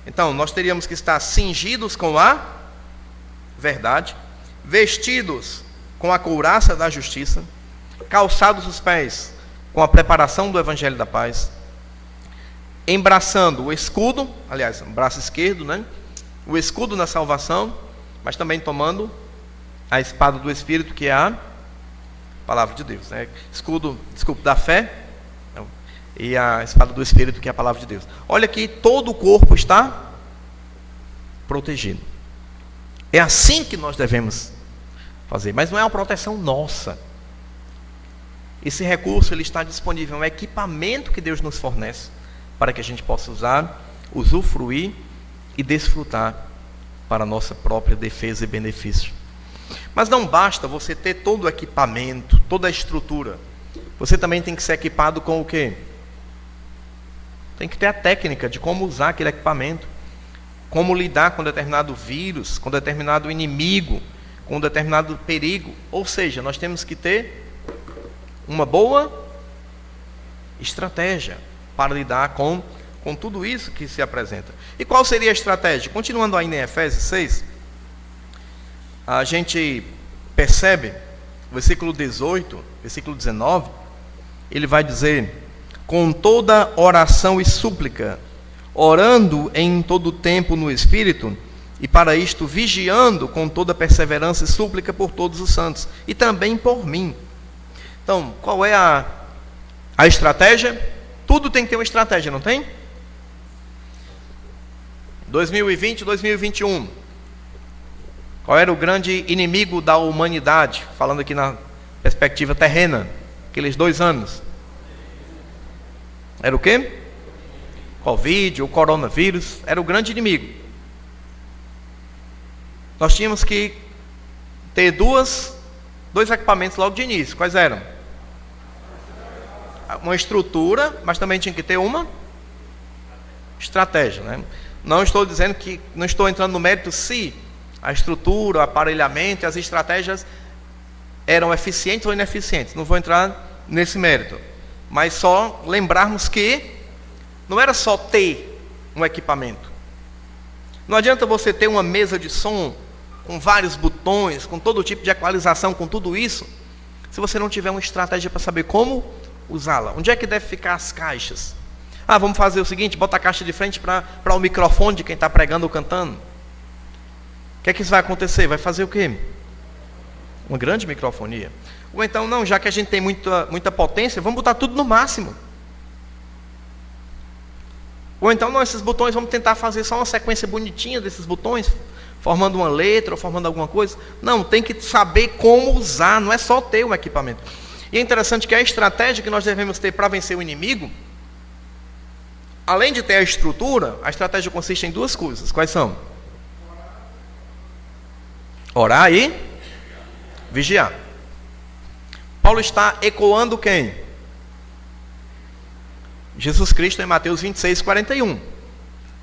Então, nós teríamos que estar cingidos com a verdade, vestidos com a couraça da justiça, calçados os pés com a preparação do evangelho da paz, embraçando o escudo, aliás, o braço esquerdo, né? O escudo na salvação, mas também tomando a espada do Espírito, que é a palavra de Deus, né? Escudo, da fé, e a espada do Espírito, que é a palavra de Deus. Olha que todo o corpo está protegido. É assim que nós devemos fazer, mas não é uma proteção nossa. Esse recurso ele está disponível, é um equipamento que Deus nos fornece para que a gente possa usar, usufruir e desfrutar para a nossa própria defesa e benefício. Mas não basta você ter todo o equipamento, toda a estrutura. Você também tem que ser equipado com o quê? Tem que ter a técnica de como usar aquele equipamento, como lidar com determinado vírus, com determinado inimigo, com determinado perigo. Ou seja, nós temos que ter uma boa estratégia para lidar com tudo isso que se apresenta. E qual seria a estratégia? Continuando aí em Efésios 6, a gente percebe, versículo 18, versículo 19, ele vai dizer: com toda oração e súplica, orando em todo tempo no Espírito, e para isto vigiando com toda perseverança e súplica por todos os santos, e também por mim. Então, qual é a estratégia? Tudo tem que ter uma estratégia, não tem? 2020, 2021. Qual era o grande inimigo da humanidade? Falando aqui na perspectiva terrena, aqueles 2 anos. Era o quê? Covid, o coronavírus, era o grande inimigo. Nós tínhamos que ter dois equipamentos logo de início. Quais eram? Uma estrutura, mas também tinha que ter uma estratégia, né? Não estou dizendo que, não estou entrando no mérito se a estrutura, o aparelhamento e as estratégias eram eficientes ou ineficientes. Não vou entrar nesse mérito, mas só lembrarmos que não era só ter um equipamento. Não adianta você ter uma mesa de som com vários botões, com todo tipo de equalização, com tudo isso, se você não tiver uma estratégia para saber como usá-la. Onde é que deve ficar as caixas? Vamos fazer o seguinte, bota a caixa de frente para o microfone de quem está pregando ou cantando. O que é que isso vai acontecer? Vai fazer o quê? Uma grande microfonia. Ou então, não, já que a gente tem muita potência, vamos botar tudo no máximo. Ou então, não, esses botões, vamos tentar fazer só uma sequência bonitinha desses botões, formando uma letra ou formando alguma coisa. Não, tem que saber como usar, não é só ter um equipamento. E é interessante que a estratégia que nós devemos ter para vencer o inimigo, além de ter a estrutura, a estratégia consiste em 2 coisas. Quais são? Orar e vigiar. Paulo está ecoando quem? Jesus Cristo em Mateus 26, 41.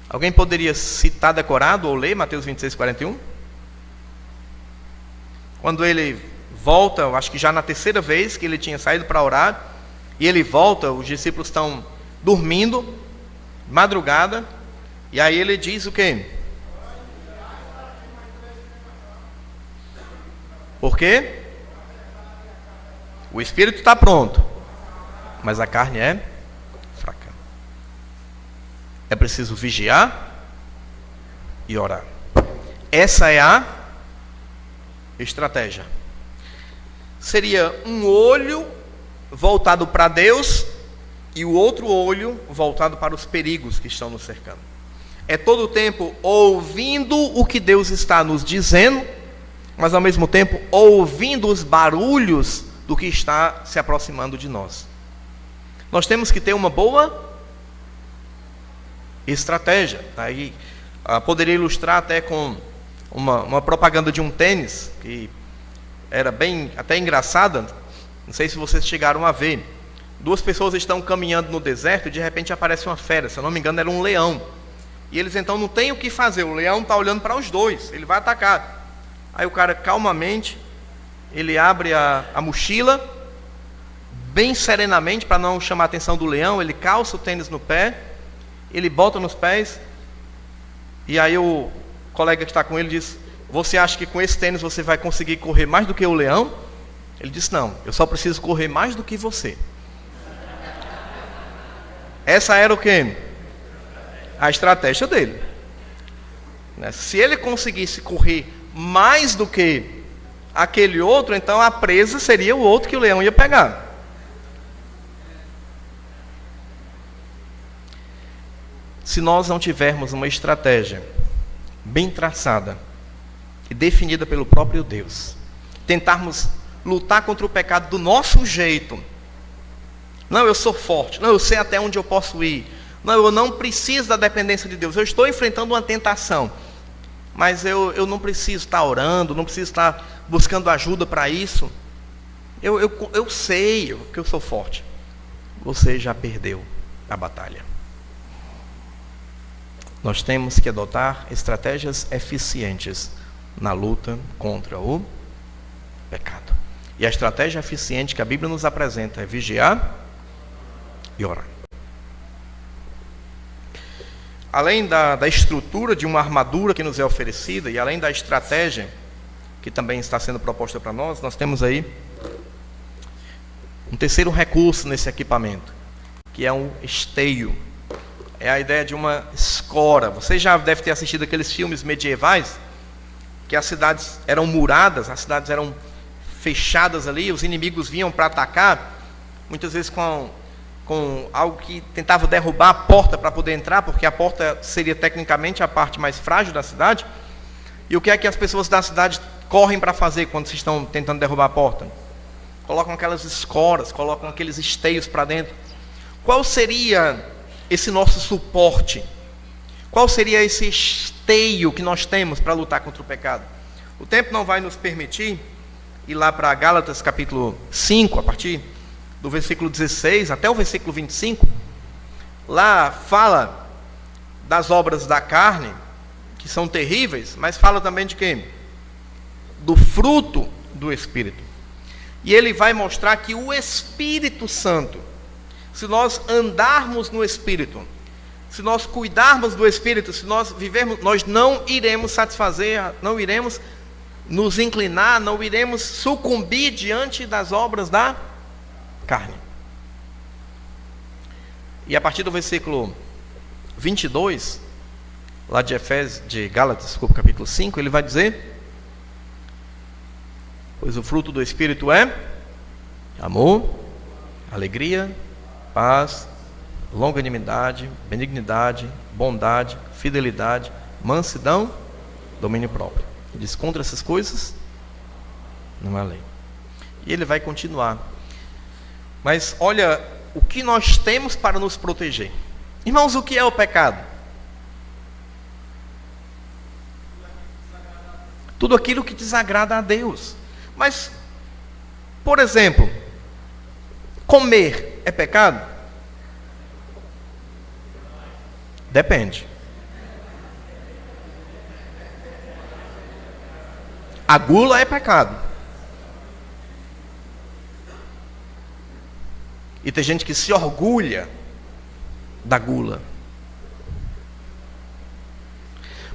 Alguém poderia citar decorado ou ler Mateus 26, 41? Quando ele volta, eu acho que já na 3ª vez que ele tinha saído para orar, e ele volta, os discípulos estão dormindo, madrugada, e aí ele diz o quê? Por quê? O espírito está pronto, mas a carne é fraca. É preciso vigiar e orar. Essa é a estratégia. Seria um olho voltado para Deus e o outro olho voltado para os perigos que estão nos cercando. É todo o tempo ouvindo o que Deus está nos dizendo, mas ao mesmo tempo ouvindo os barulhos do que está se aproximando de nós. Nós temos que ter uma boa estratégia. Aí poderia ilustrar até com uma propaganda de um tênis, que era bem até engraçada. Não sei se vocês chegaram a ver. Duas pessoas estão caminhando no deserto e de repente aparece uma fera, se eu não me engano era um leão. E eles então não têm o que fazer, o leão está olhando para os dois, ele vai atacar. Aí o cara calmamente, ele abre a mochila, bem serenamente, para não chamar a atenção do leão, ele calça o tênis no pé, ele bota nos pés, e aí o colega que está com ele diz: você acha que com esse tênis você vai conseguir correr mais do que o leão? Ele disse: não, eu só preciso correr mais do que você. Essa era o quê? A estratégia dele. Se ele conseguisse correr mais do que aquele outro, então a presa seria o outro que o leão ia pegar. Se nós não tivermos uma estratégia bem traçada e definida pelo próprio Deus, tentarmos lutar contra o pecado do nosso jeito, não, eu sou forte, não, eu sei até onde eu posso ir, não, eu não preciso da dependência de Deus, eu estou enfrentando uma tentação, mas eu não preciso estar orando, não preciso estar buscando ajuda para isso, eu sei que eu sou forte. Você já perdeu a batalha. Nós temos que adotar estratégias eficientes na luta contra o pecado. E a estratégia eficiente que a Bíblia nos apresenta é vigiar e orar. Além da estrutura de uma armadura que nos é oferecida, e além da estratégia que também está sendo proposta para nós temos aí um terceiro recurso nesse equipamento, que é um esteio. É a ideia de uma escora. Você já deve ter assistido aqueles filmes medievais, que as cidades eram muradas, as cidades eram fechadas ali, os inimigos vinham para atacar, muitas vezes com algo que tentava derrubar a porta para poder entrar, porque a porta seria tecnicamente a parte mais frágil da cidade. E o que é que as pessoas da cidade correm para fazer quando se estão tentando derrubar a porta? Colocam aquelas escoras, colocam aqueles esteios para dentro. Qual seria esse nosso suporte? Qual seria esse esteio que nós temos para lutar contra o pecado? O tempo não vai nos permitir ir lá para Gálatas capítulo 5, a partir do versículo 16 até o versículo 25. Lá fala das obras da carne, que são terríveis, mas fala também de quê? Do fruto do Espírito. E ele vai mostrar que o Espírito Santo, se nós andarmos no Espírito, se nós cuidarmos do Espírito, se nós vivermos, nós não iremos satisfazer, não iremos nos inclinar, não iremos sucumbir diante das obras da carne. E a partir do versículo 22, lá de Gálatas, capítulo 5, ele vai dizer: pois o fruto do Espírito é amor, alegria, paz, longanimidade, benignidade, bondade, fidelidade, mansidão, domínio próprio. Ele diz: contra essas coisas não há lei. E ele vai continuar. Mas olha o que nós temos para nos proteger. Irmãos, o que é o pecado? Tudo aquilo que desagrada a Deus. Mas, por exemplo, comer é pecado? Depende. A gula é pecado. E tem gente que se orgulha da gula.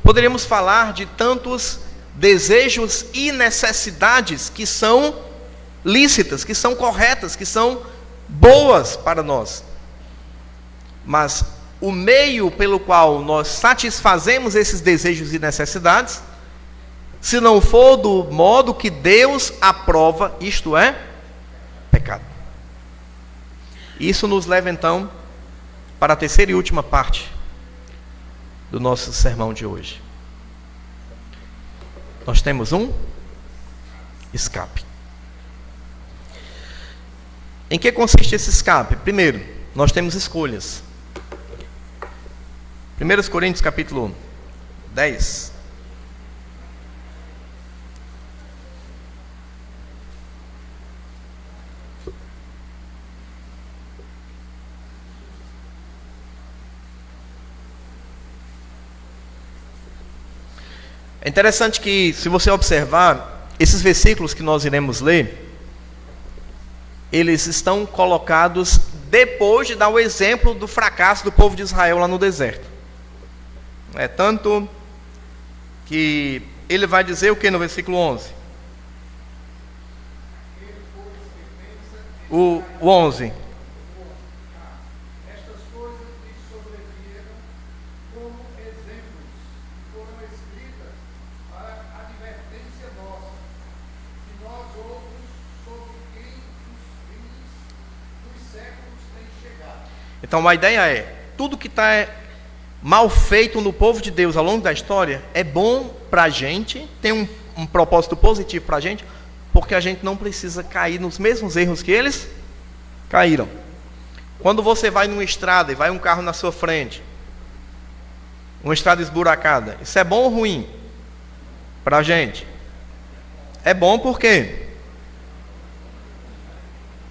Poderíamos falar de tantos desejos e necessidades que são lícitas, que são corretas, que são boas para nós. Mas o meio pelo qual nós satisfazemos esses desejos e necessidades, se não for do modo que Deus aprova, isto é pecado. Isso nos leva então para a terceira e última parte do nosso sermão de hoje. Nós temos um escape. Em que consiste esse escape? Primeiro, nós temos escolhas. 1 Coríntios capítulo 10. É interessante que, se você observar, esses versículos que nós iremos ler, eles estão colocados depois de dar o exemplo do fracasso do povo de Israel lá no deserto. É tanto que ele vai dizer o que no versículo 11? O 11. Estas coisas lhes sobrevieram como exemplos que foram escritas para advertência nossa, e nós outros sobre quem os fins dos séculos têm chegado. Então a ideia é, tudo que está mal feito no povo de Deus ao longo da história é bom para a gente, tem um propósito positivo para a gente, porque a gente não precisa cair nos mesmos erros que eles caíram. Quando você vai numa estrada e vai um carro na sua frente, uma estrada esburacada, isso é bom ou ruim para a gente? É bom por quê?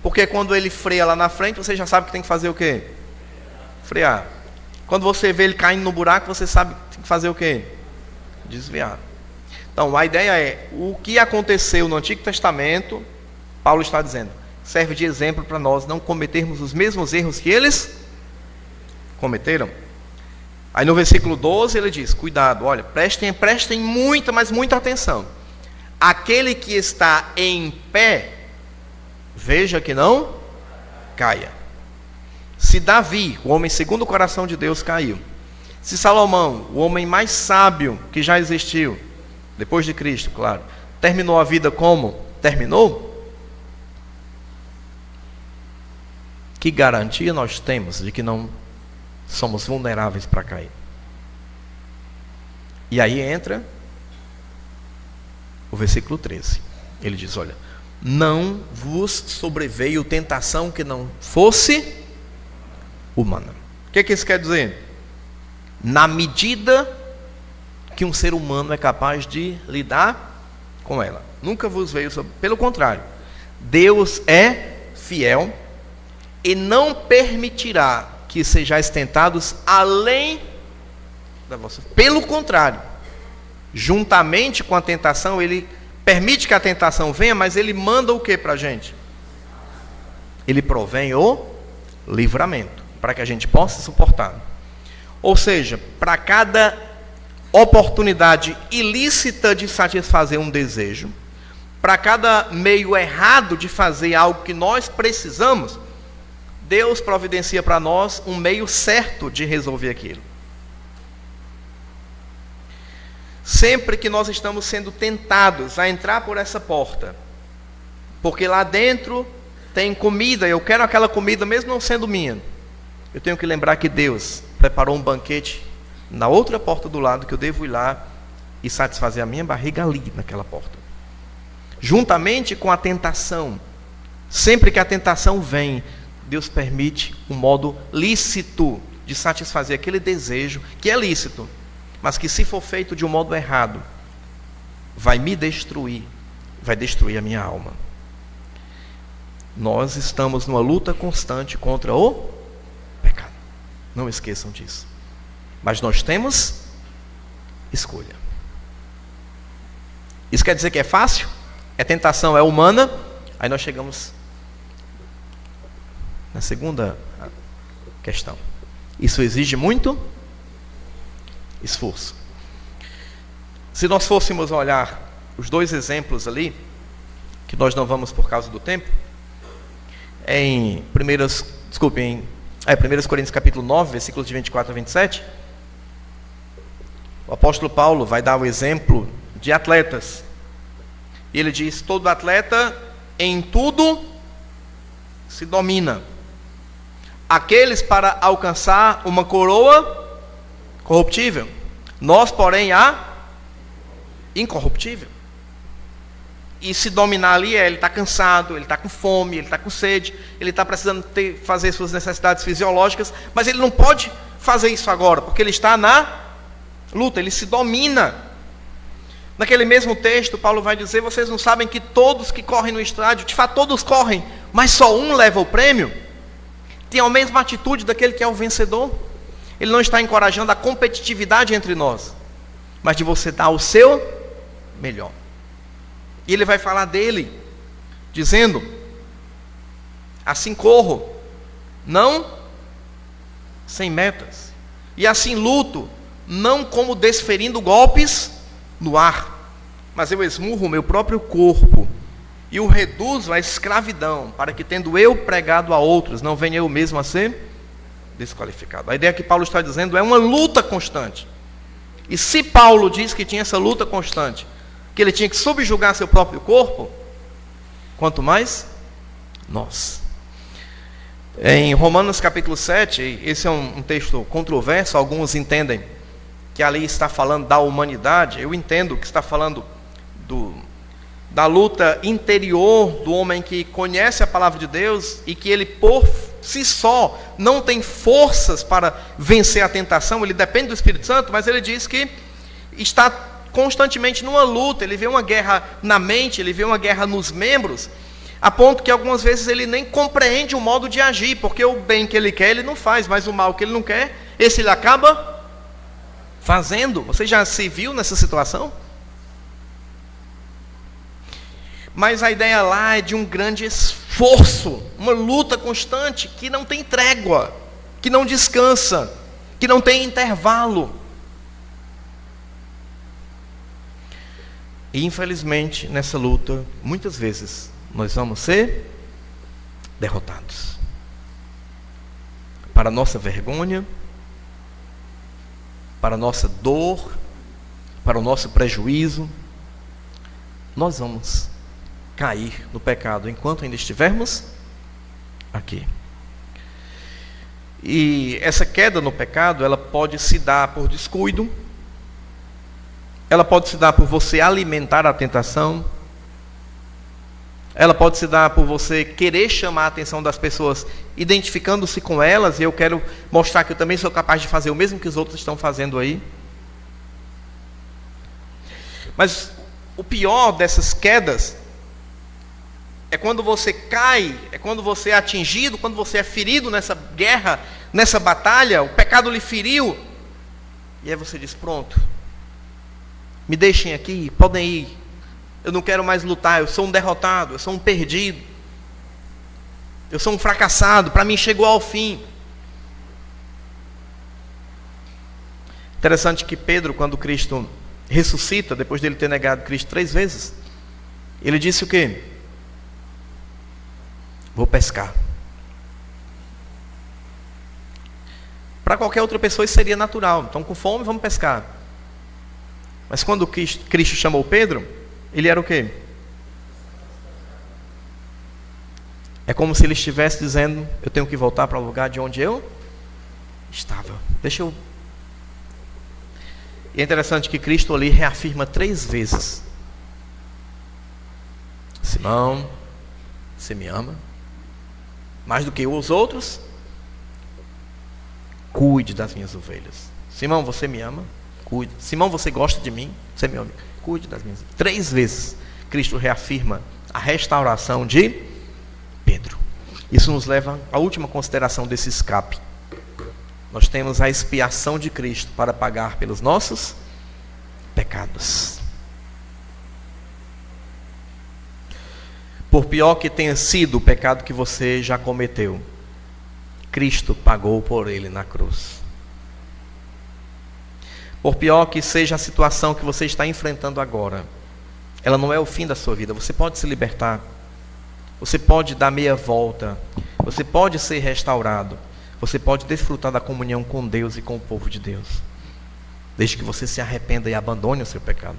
Porque quando ele freia lá na frente, você já sabe que tem que fazer o quê? Frear. Quando você vê ele caindo no buraco, você sabe que tem que fazer o quê? Desviar. Então, a ideia é, o que aconteceu no Antigo Testamento, Paulo está dizendo, serve de exemplo para nós não cometermos os mesmos erros que eles cometeram. Aí no versículo 12 ele diz, cuidado, olha, prestem muita, mas muita atenção. Aquele que está em pé, veja que não caia. Se Davi, o homem segundo o coração de Deus, caiu, se Salomão, o homem mais sábio que já existiu, depois de Cristo, claro, terminou a vida como terminou, que garantia nós temos de que não somos vulneráveis para cair? E aí entra o versículo 13. Ele diz, olha, não vos sobreveio tentação que não fosse humana. O que isso quer dizer? Na medida que um ser humano é capaz de lidar com ela. Nunca vos veio sobre... Pelo contrário, Deus é fiel e não permitirá que sejais tentados além da vossa... Pelo contrário, juntamente com a tentação, Ele permite que a tentação venha, mas Ele manda o que para a gente? Ele provém o livramento, para que a gente possa suportar. Ou seja, para cada oportunidade ilícita de satisfazer um desejo, para cada meio errado de fazer algo que nós precisamos, Deus providencia para nós um meio certo de resolver aquilo. Sempre que nós estamos sendo tentados a entrar por essa porta, porque lá dentro tem comida, eu quero aquela comida mesmo não sendo minha, eu tenho que lembrar que Deus preparou um banquete na outra porta do lado, que eu devo ir lá e satisfazer a minha barriga ali naquela porta. Juntamente com a tentação, sempre que a tentação vem, Deus permite um modo lícito de satisfazer aquele desejo que é lícito, mas que, se for feito de um modo errado, vai me destruir, vai destruir a minha alma. Nós estamos numa luta constante contra o pecado. Não esqueçam disso. Mas nós temos escolha. Isso quer dizer que é fácil? A tentação é humana? Aí nós chegamos na segunda questão. Isso exige muito esforço. Se nós fôssemos olhar os dois exemplos ali, que nós não vamos por causa do tempo, em 1 Coríntios capítulo 9, versículos de 24 a 27, o apóstolo Paulo vai dar o exemplo de atletas. E ele diz, todo atleta em tudo se domina. Aqueles para alcançar uma coroa corruptível, nós, porém, a incorruptível. e se dominar ali ele está cansado, ele está com fome, ele está com sede, ele está precisando fazer suas necessidades fisiológicas, mas ele não pode fazer isso agora, porque ele está na luta, ele se domina. Naquele mesmo texto, Paulo vai dizer: vocês não sabem que todos que correm no estádio, de fato todos correm, mas só um leva o prêmio? Tem a mesma atitude daquele que é o vencedor. Ele não está encorajando a competitividade entre nós, mas de você dar o seu melhor. E ele vai falar dele, dizendo: assim corro, não sem metas, e assim luto, não como desferindo golpes no ar, mas eu esmurro o meu próprio corpo e o reduzo à escravidão, para que, tendo eu pregado a outros, não venha eu mesmo a ser desqualificado. A ideia que Paulo está dizendo é uma luta constante. E se Paulo diz que tinha essa luta constante, que ele tinha que subjugar seu próprio corpo, quanto mais nós. Em Romanos capítulo 7, esse é um texto controverso, alguns entendem que ali está falando da humanidade. Eu entendo que está falando da luta interior do homem que conhece a palavra de Deus e que ele por si só não tem forças para vencer a tentação, ele depende do Espírito Santo, mas ele diz que está constantemente numa luta, ele vê uma guerra na mente, ele vê uma guerra nos membros, a ponto que algumas vezes ele nem compreende o modo de agir, porque o bem que ele quer ele não faz, mas o mal que ele não quer, esse ele acaba fazendo. Você já se viu nessa situação? Mas a ideia lá é de um grande esforço, uma luta constante, que não tem trégua, que não descansa, que não tem intervalo. E infelizmente, nessa luta, muitas vezes, nós vamos ser derrotados. Para nossa vergonha, para a nossa dor, para o nosso prejuízo, nós vamos cair no pecado enquanto ainda estivermos aqui. E essa queda no pecado, ela pode se dar por descuido, ela pode se dar por você alimentar a tentação, ela pode se dar por você querer chamar a atenção das pessoas, identificando-se com elas, e eu quero mostrar que eu também sou capaz de fazer o mesmo que os outros estão fazendo aí. Mas o pior dessas quedas é quando você cai, é quando você é atingido, quando você é ferido nessa guerra, nessa batalha, o pecado lhe feriu, e aí você diz: pronto, me deixem aqui, podem ir, eu não quero mais lutar, eu sou um derrotado, eu sou um perdido, eu sou um fracassado, para mim chegou ao fim. Interessante que Pedro, quando Cristo ressuscita, depois dele ter negado Cristo 3 vezes, ele disse o quê? Vou pescar. Para qualquer outra pessoa isso seria natural. Então, com fome, vamos pescar. Mas quando Cristo chamou Pedro, ele era o quê? É como se ele estivesse dizendo: eu tenho que voltar para o lugar de onde eu estava. Deixa eu... E é interessante que Cristo ali reafirma 3 vezes: Simão, você me ama? Mais do que os outros? Cuide das minhas ovelhas. Simão, você me ama? Cuide. Simão, você gosta de mim? Você me ama? Cuide das minhas ovelhas. 3 vezes Cristo reafirma a restauração de Pedro. Isso nos leva à última consideração desse escape. Nós temos a expiação de Cristo para pagar pelos nossos pecados. Por pior que tenha sido o pecado que você já cometeu, Cristo pagou por ele na cruz. Por pior que seja a situação que você está enfrentando agora, ela não é o fim da sua vida. Você pode se libertar, você pode dar meia volta, você pode ser restaurado, você pode desfrutar da comunhão com Deus e com o povo de Deus, desde que você se arrependa e abandone o seu pecado.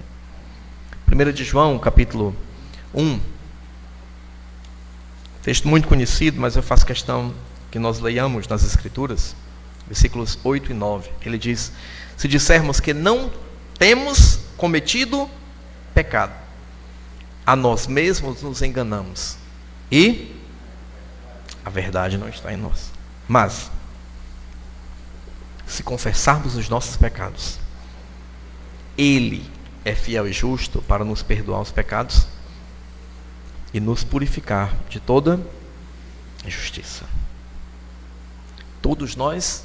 1 de João, capítulo 1, texto muito conhecido, mas eu faço questão que nós leiamos nas Escrituras, versículos 8 e 9. Ele diz: se dissermos que não temos cometido pecado, a nós mesmos nos enganamos e a verdade não está em nós. Mas, se confessarmos os nossos pecados, Ele é fiel e justo para nos perdoar os pecados e nos purificar de toda injustiça. Todos nós,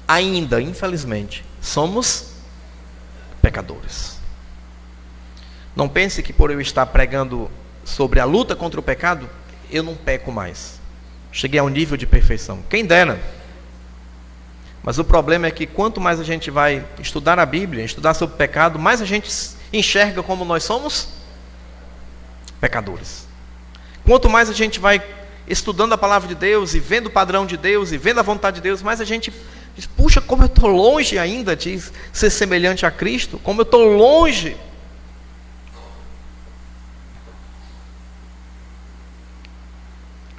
ainda, infelizmente, somos pecadores. Não pense que por eu estar pregando sobre a luta contra o pecado, eu não peco mais. Cheguei a um nível de perfeição. Quem dera. Mas o problema é que quanto mais a gente vai estudar a Bíblia, estudar sobre o pecado, mais a gente enxerga como nós somos pecadores. Quanto mais a gente vai estudando a palavra de Deus e vendo o padrão de Deus e vendo a vontade de Deus, mais a gente diz, puxa, como eu estou longe ainda de ser semelhante a Cristo, como eu estou longe.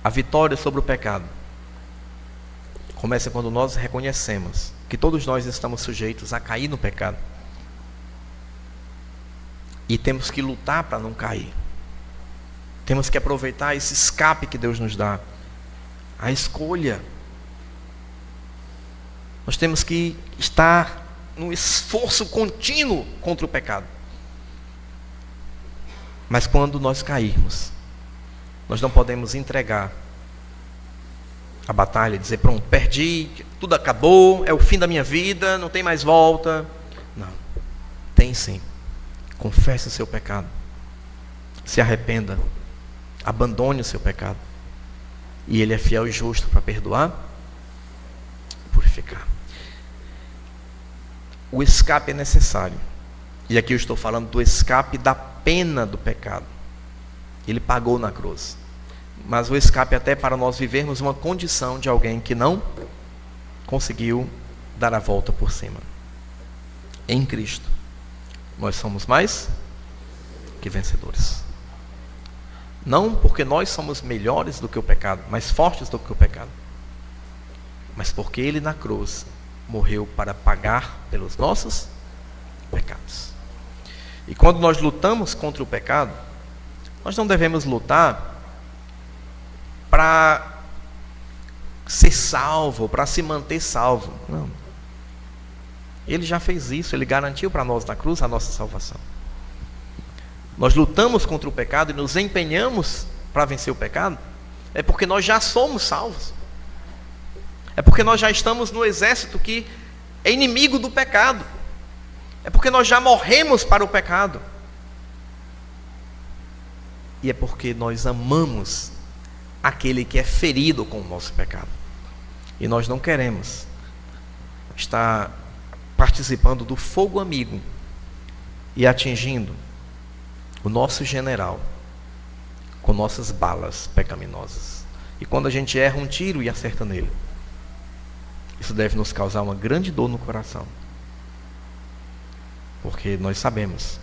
A vitória sobre o pecado começa quando nós reconhecemos que todos nós estamos sujeitos a cair no pecado. E temos que lutar para não cair. Temos que aproveitar esse escape que Deus nos dá. A escolha. Nós temos que estar num esforço contínuo contra o pecado. Mas quando nós cairmos, nós não podemos entregar a batalha e dizer, pronto, perdi, tudo acabou, é o fim da minha vida, não tem mais volta. Não, tem sim. Confesse o seu pecado. Se arrependa. Abandone o seu pecado. E Ele é fiel e justo para perdoar e purificar. O escape é necessário. E aqui eu estou falando do escape da pena do pecado. Ele pagou na cruz. Mas o escape até para nós vivermos uma condição de alguém que não conseguiu dar a volta por cima. Em Cristo, nós somos mais que vencedores. Não porque nós somos melhores do que o pecado, mais fortes do que o pecado, mas porque Ele na cruz morreu para pagar pelos nossos pecados. E quando nós lutamos contra o pecado, nós não devemos lutar para ser salvo, para se manter salvo. Não. Ele já fez isso, Ele garantiu para nós na cruz a nossa salvação. Nós lutamos contra o pecado e nos empenhamos para vencer o pecado, é porque nós já somos salvos. É porque nós já estamos no exército que é inimigo do pecado. É porque nós já morremos para o pecado. E é porque nós amamos aquele que é ferido com o nosso pecado. E nós não queremos estar participando do fogo amigo e atingindo o nosso general com nossas balas pecaminosas. E quando a gente erra um tiro e acerta nele, isso deve nos causar uma grande dor no coração. Porque nós sabemos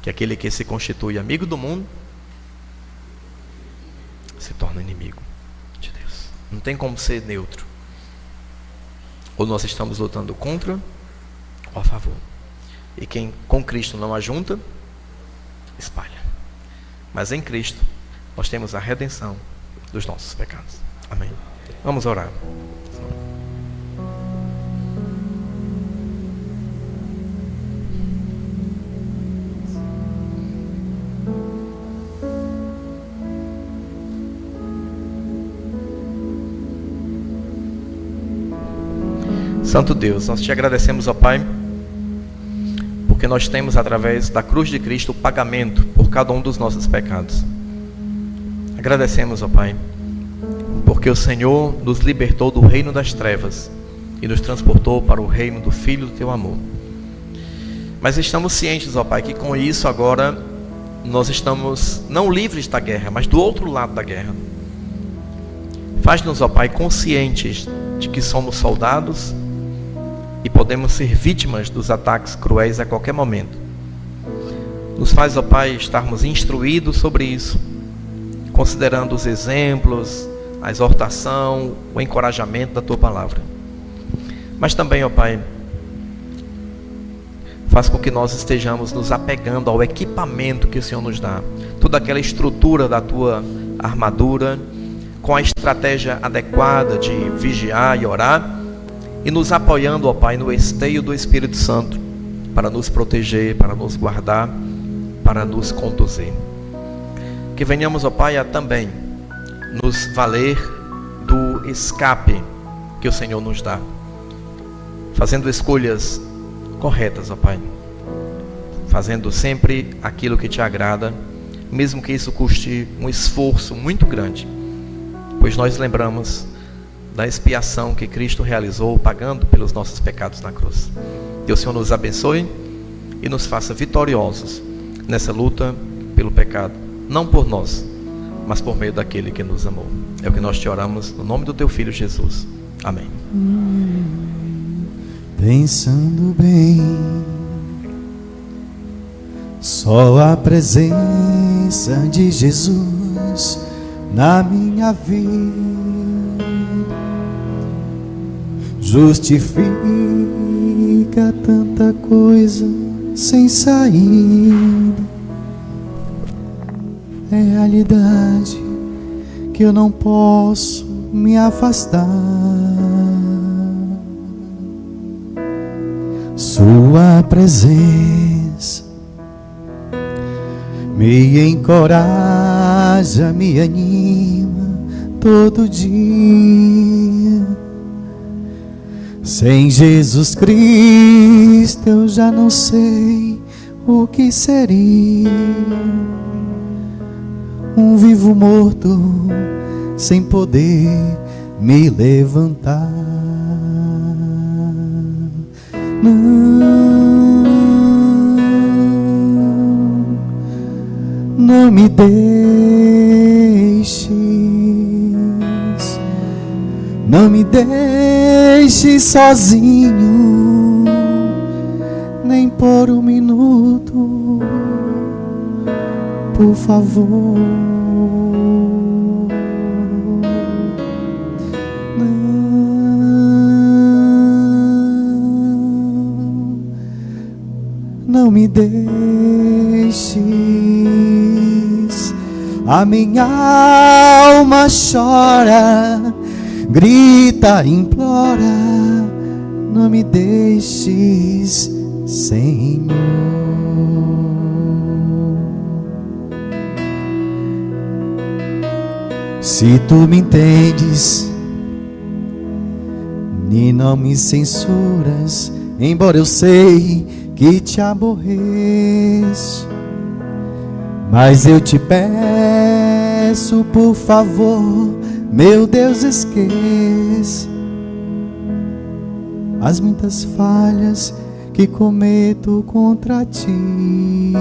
que aquele que se constitui amigo do mundo se torna inimigo de Deus. Não tem como ser neutro. Ou nós estamos lutando contra ou a favor. E quem com Cristo não ajunta, espalha. Mas em Cristo nós temos a redenção dos nossos pecados. Amém. Vamos orar. Santo Deus, nós te agradecemos, ó Pai, porque nós temos através da cruz de Cristo o pagamento por cada um dos nossos pecados. Agradecemos, ó Pai, porque o Senhor nos libertou do reino das trevas e nos transportou para o reino do Filho do Teu amor. Mas estamos cientes, ó Pai, que com isso agora nós estamos não livres da guerra, mas do outro lado da guerra. Faz-nos, ó Pai, conscientes de que somos soldados e podemos ser vítimas dos ataques cruéis a qualquer momento. Nos faz, ó Pai, estarmos instruídos sobre isso, considerando os exemplos, a exortação, o encorajamento da Tua palavra. Mas também, ó Pai, faz com que nós estejamos nos apegando ao equipamento que o Senhor nos dá, toda aquela estrutura da tua armadura, com a estratégia adequada de vigiar e orar, e nos apoiando, ó Pai, no esteio do Espírito Santo, para nos proteger, para nos guardar, para nos conduzir. Que venhamos, ó Pai, a também nos valer do escape que o Senhor nos dá, fazendo escolhas corretas, ó Pai, fazendo sempre aquilo que te agrada, mesmo que isso custe um esforço muito grande, pois nós lembramos da expiação que Cristo realizou, pagando pelos nossos pecados na cruz. Deus, Senhor, nos abençoe e nos faça vitoriosos nessa luta pelo pecado, não por nós, mas por meio daquele que nos amou. É o que nós te oramos no nome do teu Filho Jesus. Amém. Pensando bem, só a presença de Jesus na minha vida justifica tanta coisa sem saída. É realidade que eu não posso me afastar. Sua presença me encoraja, me anima todo dia. Sem Jesus Cristo eu já não sei o que seria. Um vivo morto sem poder me levantar. Não me deixes, não me deixes sozinho, nem por um minuto, por favor. Não me deixes, a minha alma chora, grita, implora, não me deixes, Senhor. Se tu me entendes e não me censuras, embora eu sei que te aborreço, mas eu te peço, por favor, meu Deus, esqueça as muitas falhas que cometo contra ti.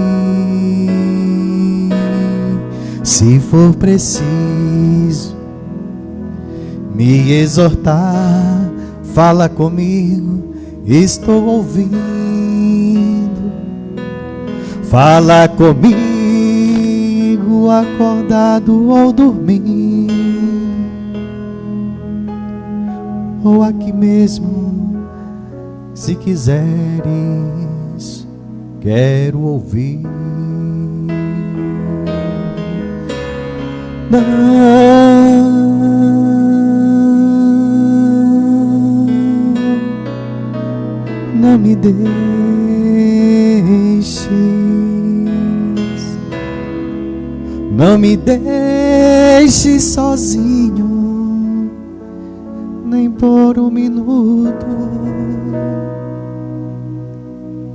Se for preciso me exortar, fala comigo, estou ouvindo. Fala comigo, acordado ou dormindo, ou aqui mesmo, se quiseres, quero ouvir. Não me deixes, não me deixes sozinho, nem por um minuto,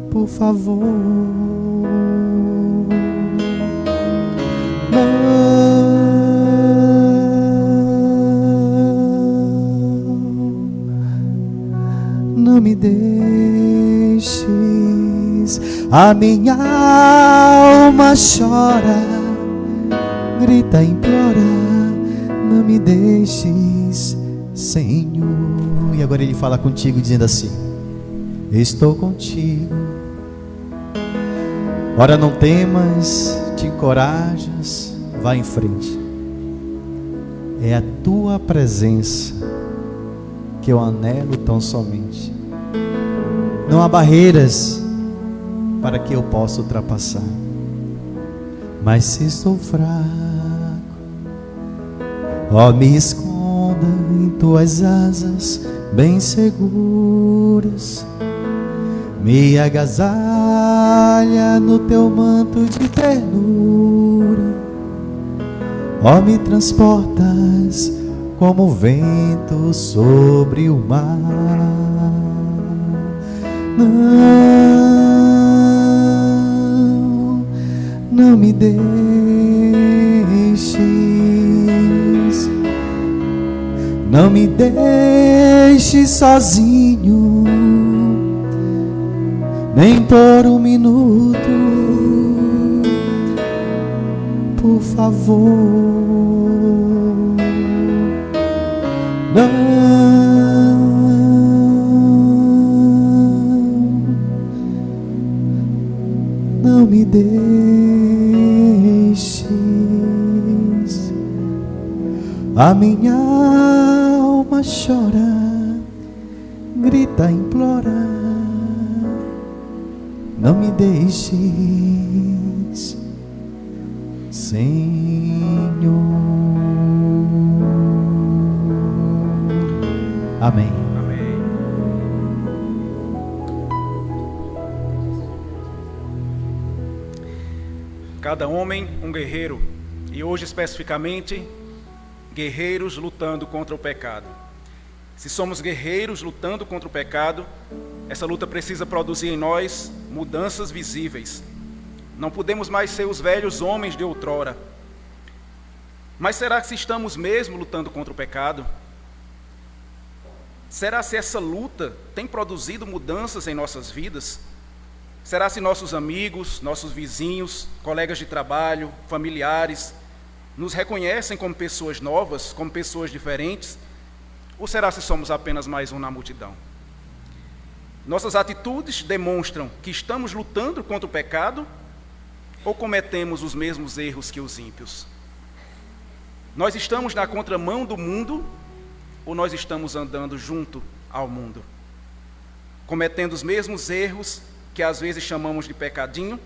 por favor. Não me deixes, a minha alma chora, grita, implora, não me deixes, Senhor. E agora ele fala contigo dizendo assim: estou contigo. Ora, não temas, te encorajas, vá em frente. É a tua presença que eu anelo tão somente. Não há barreiras para que eu possa ultrapassar. Mas se estou fraco, ó, me esconda em tuas asas bem seguras. Me agasalha no teu manto de ternura. Ó, me transportas como o vento sobre o mar. Não me deixes, não me deixes sozinho, nem por um minuto, por favor. Não me deixes. A minha alma chora, grita, implora. Não me deixes, Senhor. Amém. Amém. Cada homem um guerreiro, e hoje especificamente guerreiros lutando contra o pecado. Se somos guerreiros lutando contra o pecado, essa luta precisa produzir em nós mudanças visíveis. Não podemos mais ser os velhos homens de outrora. Mas será que estamos mesmo lutando contra o pecado? Será se essa luta tem produzido mudanças em nossas vidas? Será se nossos amigos, nossos vizinhos, colegas de trabalho, familiares, nos reconhecem como pessoas novas, como pessoas diferentes? Ou será se somos apenas mais um na multidão? Nossas atitudes demonstram que estamos lutando contra o pecado ou cometemos os mesmos erros que os ímpios? Nós estamos na contramão do mundo ou nós estamos andando junto ao mundo? Cometendo os mesmos erros que às vezes chamamos de pecadinho,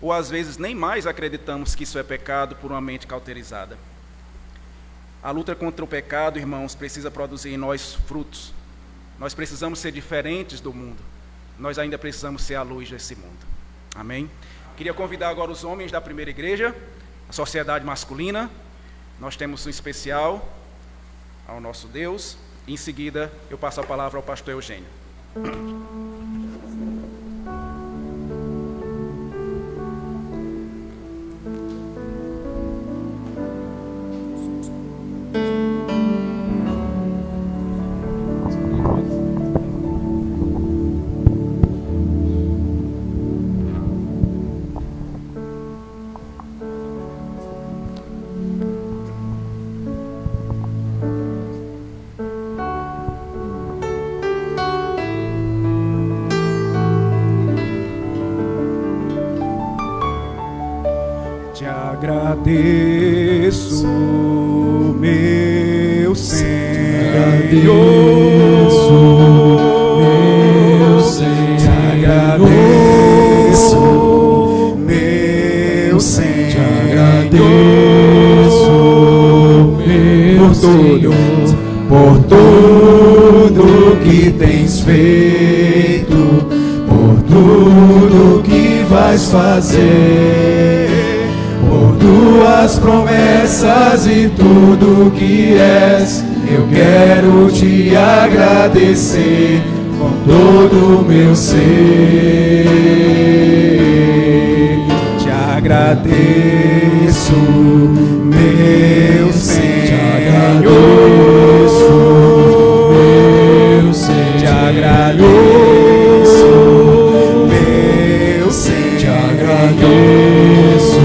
ou às vezes nem mais acreditamos que isso é pecado por uma mente cauterizada. A luta contra o pecado, irmãos, precisa produzir em nós frutos. Nós precisamos ser diferentes do mundo. Nós ainda precisamos ser a luz desse mundo. Amém? Queria convidar agora os homens da primeira igreja, a sociedade masculina. Nós temos um especial ao nosso Deus. Em seguida, eu passo a palavra ao pastor Eugênio. Te agradeço, meu Senhor. Te agradeço, meu Senhor. Te agradeço, meu Senhor, por tudo que tens feito, por tudo que vais fazer. Tuas promessas e tudo que és, eu quero te agradecer com todo o meu ser. Te agradeço, meu Senhor. Te agradeço, meu Senhor. Te agradeço, meu Senhor. Te agradeço,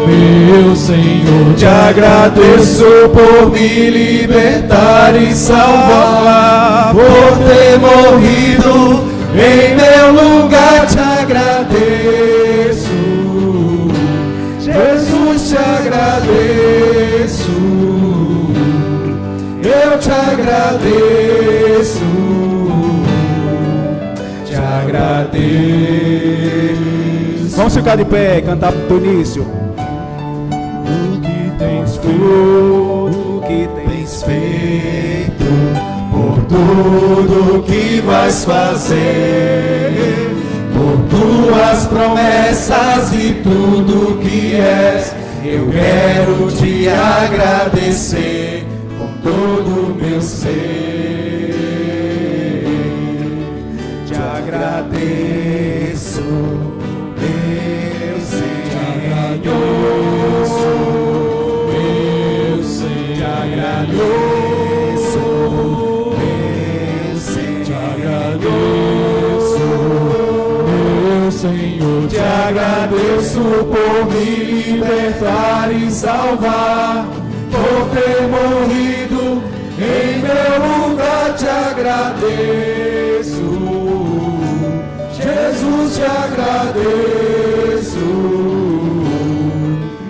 meu Senhor. Te agradeço por me libertar e salvar, por ter morrido em meu lugar. Te agradeço, Jesus, te agradeço, eu te agradeço, te agradeço. Vamos ficar de pé, cantar do início. O que tens feito, por tudo que vais fazer, por tuas promessas e tudo que és, eu quero te agradecer com todo o meu ser. Te agradeço, meu Senhor, meu Senhor, te agradeço, meu Senhor, te agradeço, meu Senhor, te agradeço por me libertar e salvar, por ter morrido em meu lugar. Te agradeço, Jesus, te agradeço,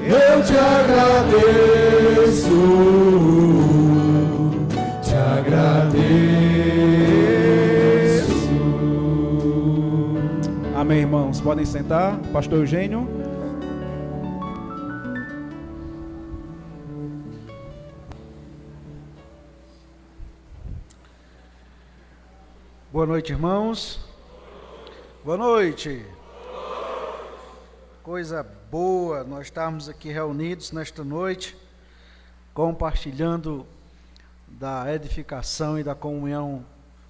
eu te agradeço, te agradeço. Amém, irmãos. Podem sentar. Pastor Eugênio. Boa noite, irmãos. Boa noite. Coisa boa nós estarmos aqui reunidos nesta noite, compartilhando da edificação e da comunhão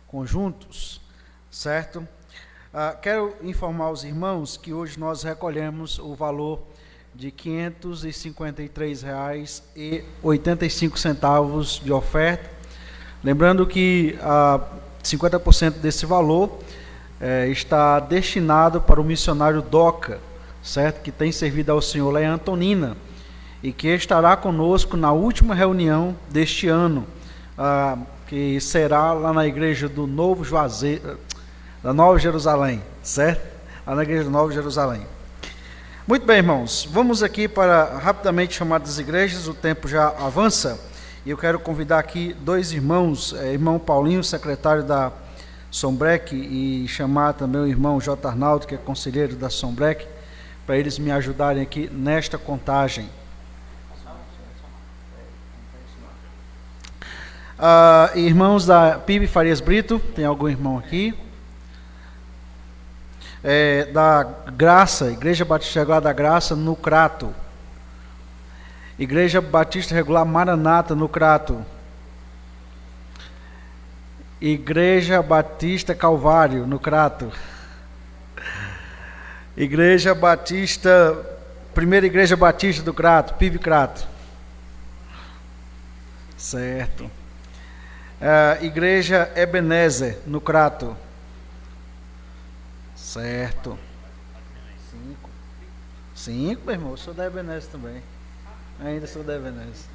conjuntos, certo? Quero informar os irmãos que hoje nós recolhemos o valor de R$ 553,85 de oferta. Lembrando que 50% desse valor está destinado para o missionário Doca, certo? Que tem servido ao Senhor lá em Antonina e que estará conosco na última reunião deste ano, que será lá na igreja do Novo Juazeiro, da Nova Jerusalém, certo? Lá na igreja do Nova Jerusalém. Muito bem, irmãos, vamos aqui para rapidamente chamar das igrejas, o tempo já avança. E eu quero convidar aqui dois irmãos, irmão Paulinho, secretário da Sombrec, e chamar também o irmão J. Arnaldo, que é conselheiro da Sombrec, para eles me ajudarem aqui nesta contagem. Irmãos da PIB Farias Brito, tem algum irmão aqui? Da Graça, Igreja Batista Regular da Graça, no Crato. Igreja Batista Regular Maranata, no Crato. Igreja Batista Calvário, no Crato. Igreja Batista, Primeira Igreja Batista do Crato, PIB Crato. Certo. Igreja Ebenezer, no Crato. Certo. 5, meu irmão, eu sou da Ebenezer também. Ainda sou da Ebenezer.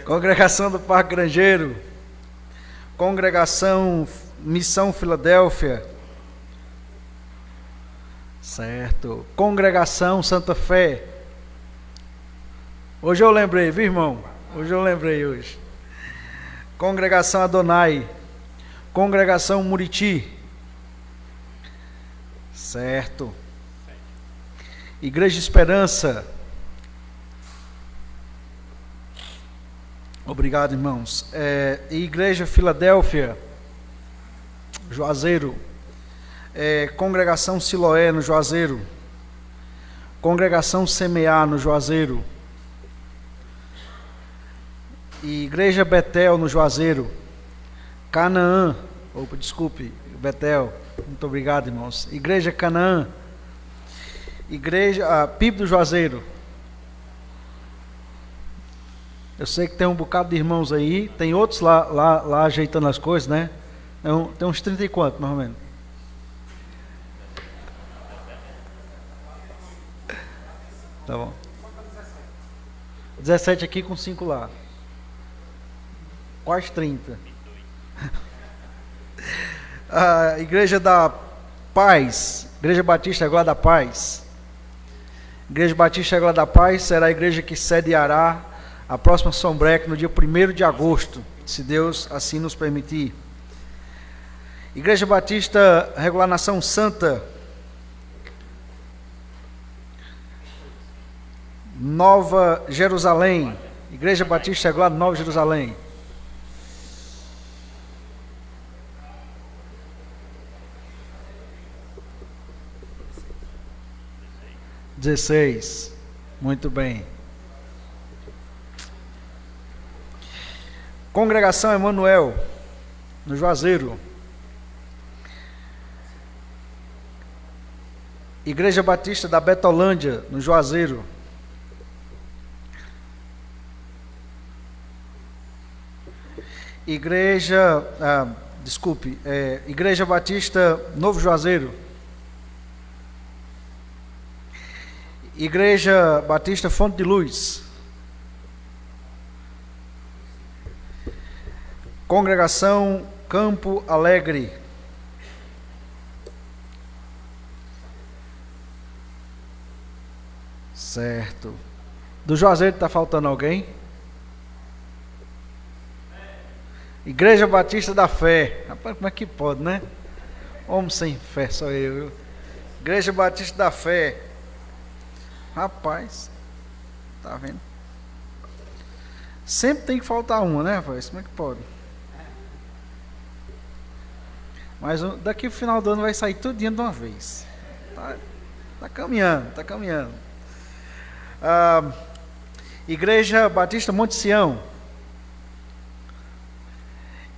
Congregação do Parque Grangeiro. Congregação Missão Filadélfia. Certo. Congregação Santa Fé. Hoje eu lembrei, viu, irmão? Hoje eu lembrei hoje. Congregação Adonai. Congregação Muriti. Certo. Igreja Esperança. Obrigado, irmãos. Igreja Filadélfia, Juazeiro. Congregação Siloé, no Juazeiro. Congregação Semear, no Juazeiro. Igreja Betel, no Juazeiro. Canaã, Betel. Muito obrigado, irmãos. Igreja Canaã. Igreja PIB do Juazeiro. Eu sei que tem um bocado de irmãos aí. Tem outros lá ajeitando as coisas, né? Tem uns 30 e quanto, mais ou menos? Tá bom. 17 aqui com 5 lá. Quase 30. A Igreja da Paz. Igreja Batista Glória da Paz. Igreja Batista Glória da Paz será a igreja que sediará a próxima Sombrec no dia 1º de agosto, se Deus assim nos permitir. Igreja Batista Regular Nação Santa, Nova Jerusalém. Igreja Batista Regular Nova Jerusalém. (16) Muito bem. Congregação Emanuel, no Juazeiro. Igreja Batista da Betolândia, no Juazeiro. Igreja Batista Novo Juazeiro. Igreja Batista Fonte de Luz. Congregação Campo Alegre. Certo. Do Juazeiro está faltando alguém? Igreja Batista da Fé. Rapaz, como é que pode, né? Homem sem fé, só eu, viu? Igreja Batista da Fé. Rapaz, tá vendo? Sempre tem que faltar uma, né, rapaz? Como é que pode? Mas daqui pro final do ano vai sair tudinho de uma vez. Tá caminhando, tá caminhando. Igreja Batista Monte Sião.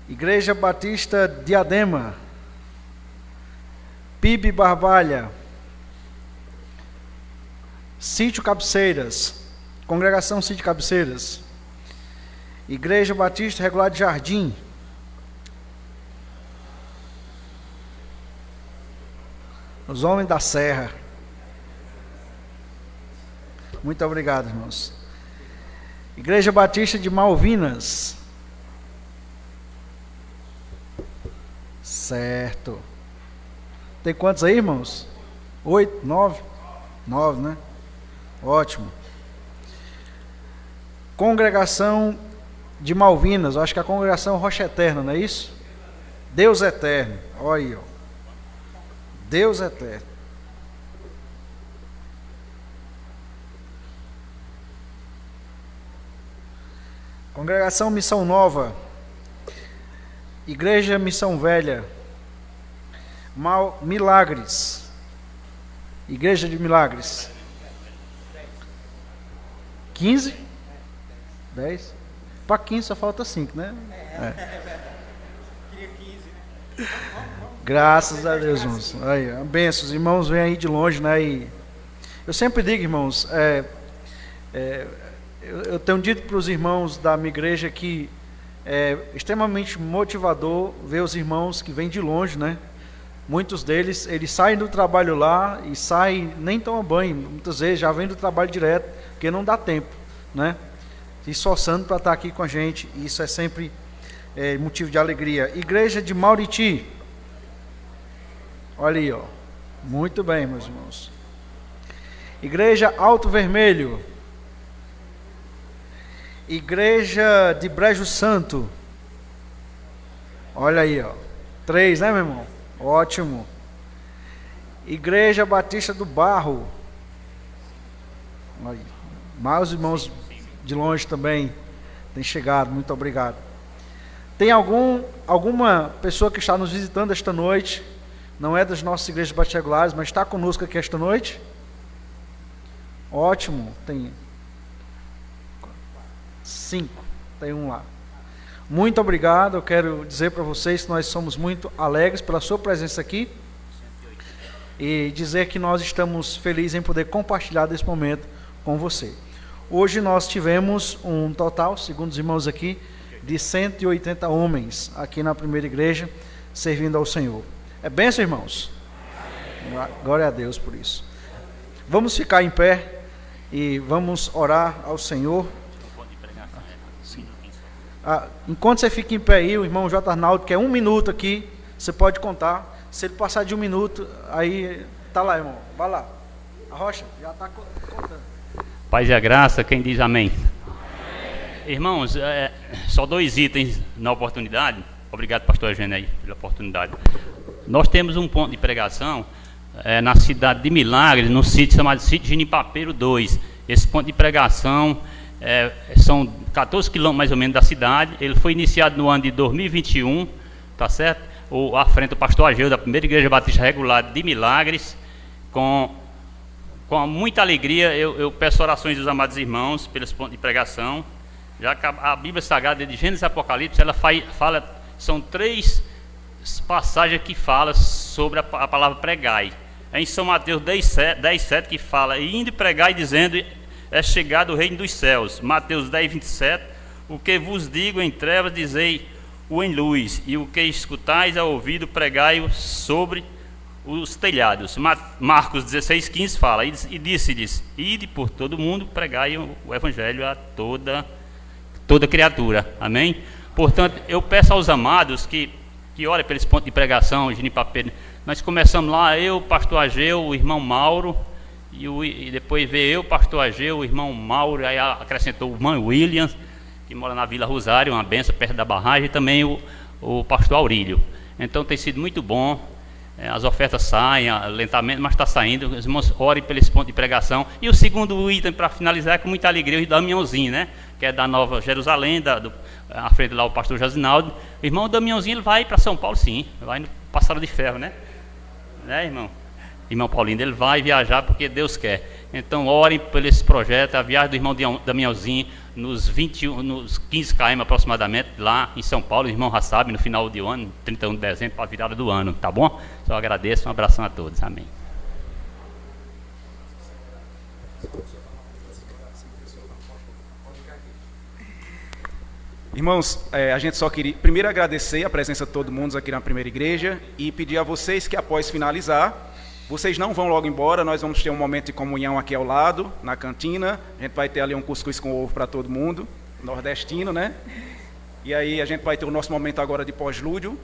Igreja Batista Diadema. PIB Barbalha. Sítio Cabeceiras. Congregação Sítio Cabeceiras. Igreja Batista Regular de Jardim. Os Homens da Serra. Muito obrigado, irmãos. Igreja Batista de Malvinas. Certo. Tem quantos aí, irmãos? 8, 9? 9, né? Ótimo. Congregação de Malvinas. Eu acho que é a congregação Rocha Eterna, não é isso? Deus Eterno. Olha aí, ó. Deus Eterno. Congregação Missão Nova. Igreja Missão Velha. Milagres. Igreja de Milagres. 15? 10? Para 15 só falta 5, né? Queria 15. Graças a Deus, irmãos. Aí, benção. Os irmãos vêm aí de longe, né? E eu sempre digo, irmãos, eu tenho dito para os irmãos da minha igreja que é extremamente motivador ver os irmãos que vêm de longe, né? Muitos deles, eles saem do trabalho lá e saem, nem tomam banho, muitas vezes já vêm do trabalho direto, porque não dá tempo, né? Se esforçando para estar aqui com a gente, e isso é sempre motivo de alegria. Igreja de Mauriti. Olha aí, ó. Muito bem, meus irmãos. Igreja Alto Vermelho. Igreja de Brejo Santo. Olha aí, ó. 3, né, meu irmão? Ótimo. Igreja Batista do Barro. Aí. Mais irmãos de longe também têm chegado. Muito obrigado. Tem alguma pessoa que está nos visitando esta noite? Não é das nossas igrejas batistas regulares, mas está conosco aqui esta noite? Ótimo. Tem 5. Tem um lá. Muito obrigado. Eu quero dizer para vocês que nós somos muito alegres pela sua presença aqui e dizer que nós estamos felizes em poder compartilhar desse momento com você. Hoje nós tivemos um total, segundo os irmãos aqui, de 180 homens aqui na primeira igreja, servindo ao Senhor. É bênção, irmãos? Glória a Deus por isso. Vamos ficar em pé e vamos orar ao Senhor. Enquanto você fica em pé aí, o irmão J. Arnaldo, que é 1 minuto aqui, você pode contar. Se ele passar de 1 minuto, aí tá lá, irmão. Vai lá. A Rocha já está contando. Paz e a graça, quem diz amém? Irmãos, só 2 itens na oportunidade. Obrigado, pastor Eugênio, aí, pela oportunidade. Nós temos um ponto de pregação na cidade de Milagres, no sítio chamado Sítio Genipapeiro 2. Esse ponto de pregação são 14 quilômetros mais ou menos da cidade. Ele foi iniciado no ano de 2021, tá certo? À frente do pastor Ageu, da primeira igreja batista regular de Milagres. Com muita alegria, eu peço orações dos amados irmãos pelos pontos de pregação. Já que a Bíblia Sagrada de Gênesis e Apocalipse, ela fala, são 3 passagens que falam sobre a palavra pregai. É em São Mateus 10:7 que fala: e indo pregai dizendo, é chegado o reino dos céus. Mateus 10:27, o que vos digo em trevas, dizei-o em luz, e o que escutais ao ouvido, pregai-o sobre os telhados. Marcos 16:15 fala: e disse-lhes, ide por todo mundo, pregai o evangelho a toda criatura. Amém? Portanto, eu peço aos amados que olhem para esse ponto de pregação, Genipapeiro. Nós começamos lá, eu, pastor Ageu, o irmão Mauro, e depois veio eu, pastor Ageu, o irmão Mauro, aí acrescentou o irmão Williams, que mora na Vila Rosário, uma benção perto da barragem, e também o pastor Aurílio. Então tem sido muito bom. As ofertas saem lentamente, mas está saindo. Os irmãos orem pelo esse ponto de pregação. E o segundo item, para finalizar, é com muita alegria, o Damiãozinho, né? Que é da Nova Jerusalém, à frente lá o pastor Josinaldo. O irmão Damiãozinho, ele vai para São Paulo, sim. Vai no Passado de Ferro, né? Irmão? Irmão Paulinho, ele vai viajar porque Deus quer. Então, orem por esse projeto, a viagem do irmão Damiãozinho, nos 15 km aproximadamente, lá em São Paulo. O irmão já sabe, no final do ano, 31 de dezembro, para a virada do ano, tá bom? Só agradeço, um abração a todos, amém. Irmãos, a gente só queria primeiro agradecer a presença de todo mundo aqui na primeira igreja e pedir a vocês que após finalizar, vocês não vão logo embora, nós vamos ter um momento de comunhão aqui ao lado, na cantina. A gente vai ter ali um cuscuz com ovo para todo mundo, nordestino, né? E aí a gente vai ter o nosso momento agora de pós-lúdio.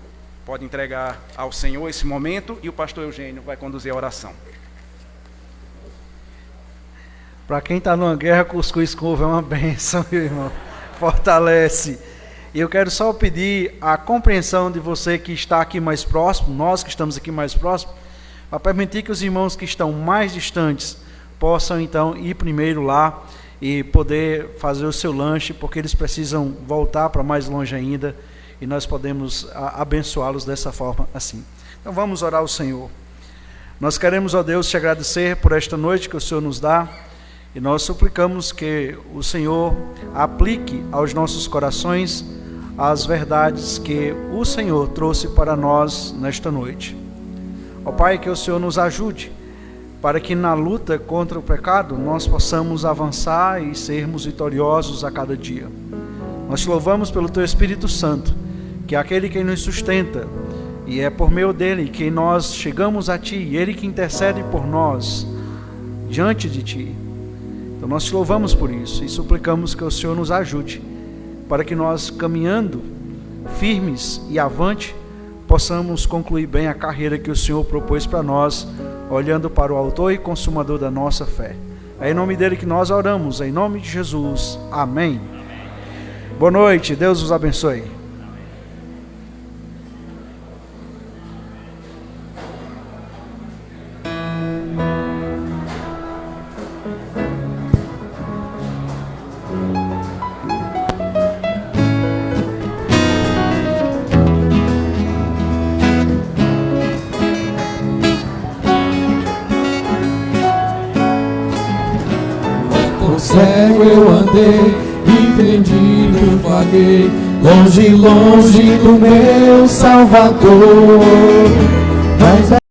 Pode entregar ao Senhor esse momento e o pastor Eugênio vai conduzir a oração. Para quem está numa guerra, cuscuz com ovo é uma bênção, meu irmão. Fortalece. E eu quero só pedir a compreensão de você que está aqui mais próximo, nós que estamos aqui mais próximos, para permitir que os irmãos que estão mais distantes possam então ir primeiro lá e poder fazer o seu lanche, porque eles precisam voltar para mais longe ainda e nós podemos abençoá-los dessa forma assim. Então vamos orar ao Senhor. Nós queremos, ó Deus, te agradecer por esta noite que o Senhor nos dá e nós suplicamos que o Senhor aplique aos nossos corações as verdades que o Senhor trouxe para nós nesta noite. Ó Pai, que o Senhor nos ajude para que na luta contra o pecado nós possamos avançar e sermos vitoriosos a cada dia. Nós te louvamos pelo Teu Espírito Santo, que é aquele que nos sustenta, e é por meio dele que nós chegamos a Ti, e Ele que intercede por nós diante de Ti. Então nós te louvamos por isso e suplicamos que o Senhor nos ajude para que nós, caminhando firmes e avante, possamos concluir bem a carreira que o Senhor propôs para nós, olhando para o autor e consumador da nossa fé. É em nome dele que nós oramos, em nome de Jesus. Amém. Boa noite, Deus os abençoe. Cego eu andei, entendido vaguei, longe, longe do meu Salvador. Mas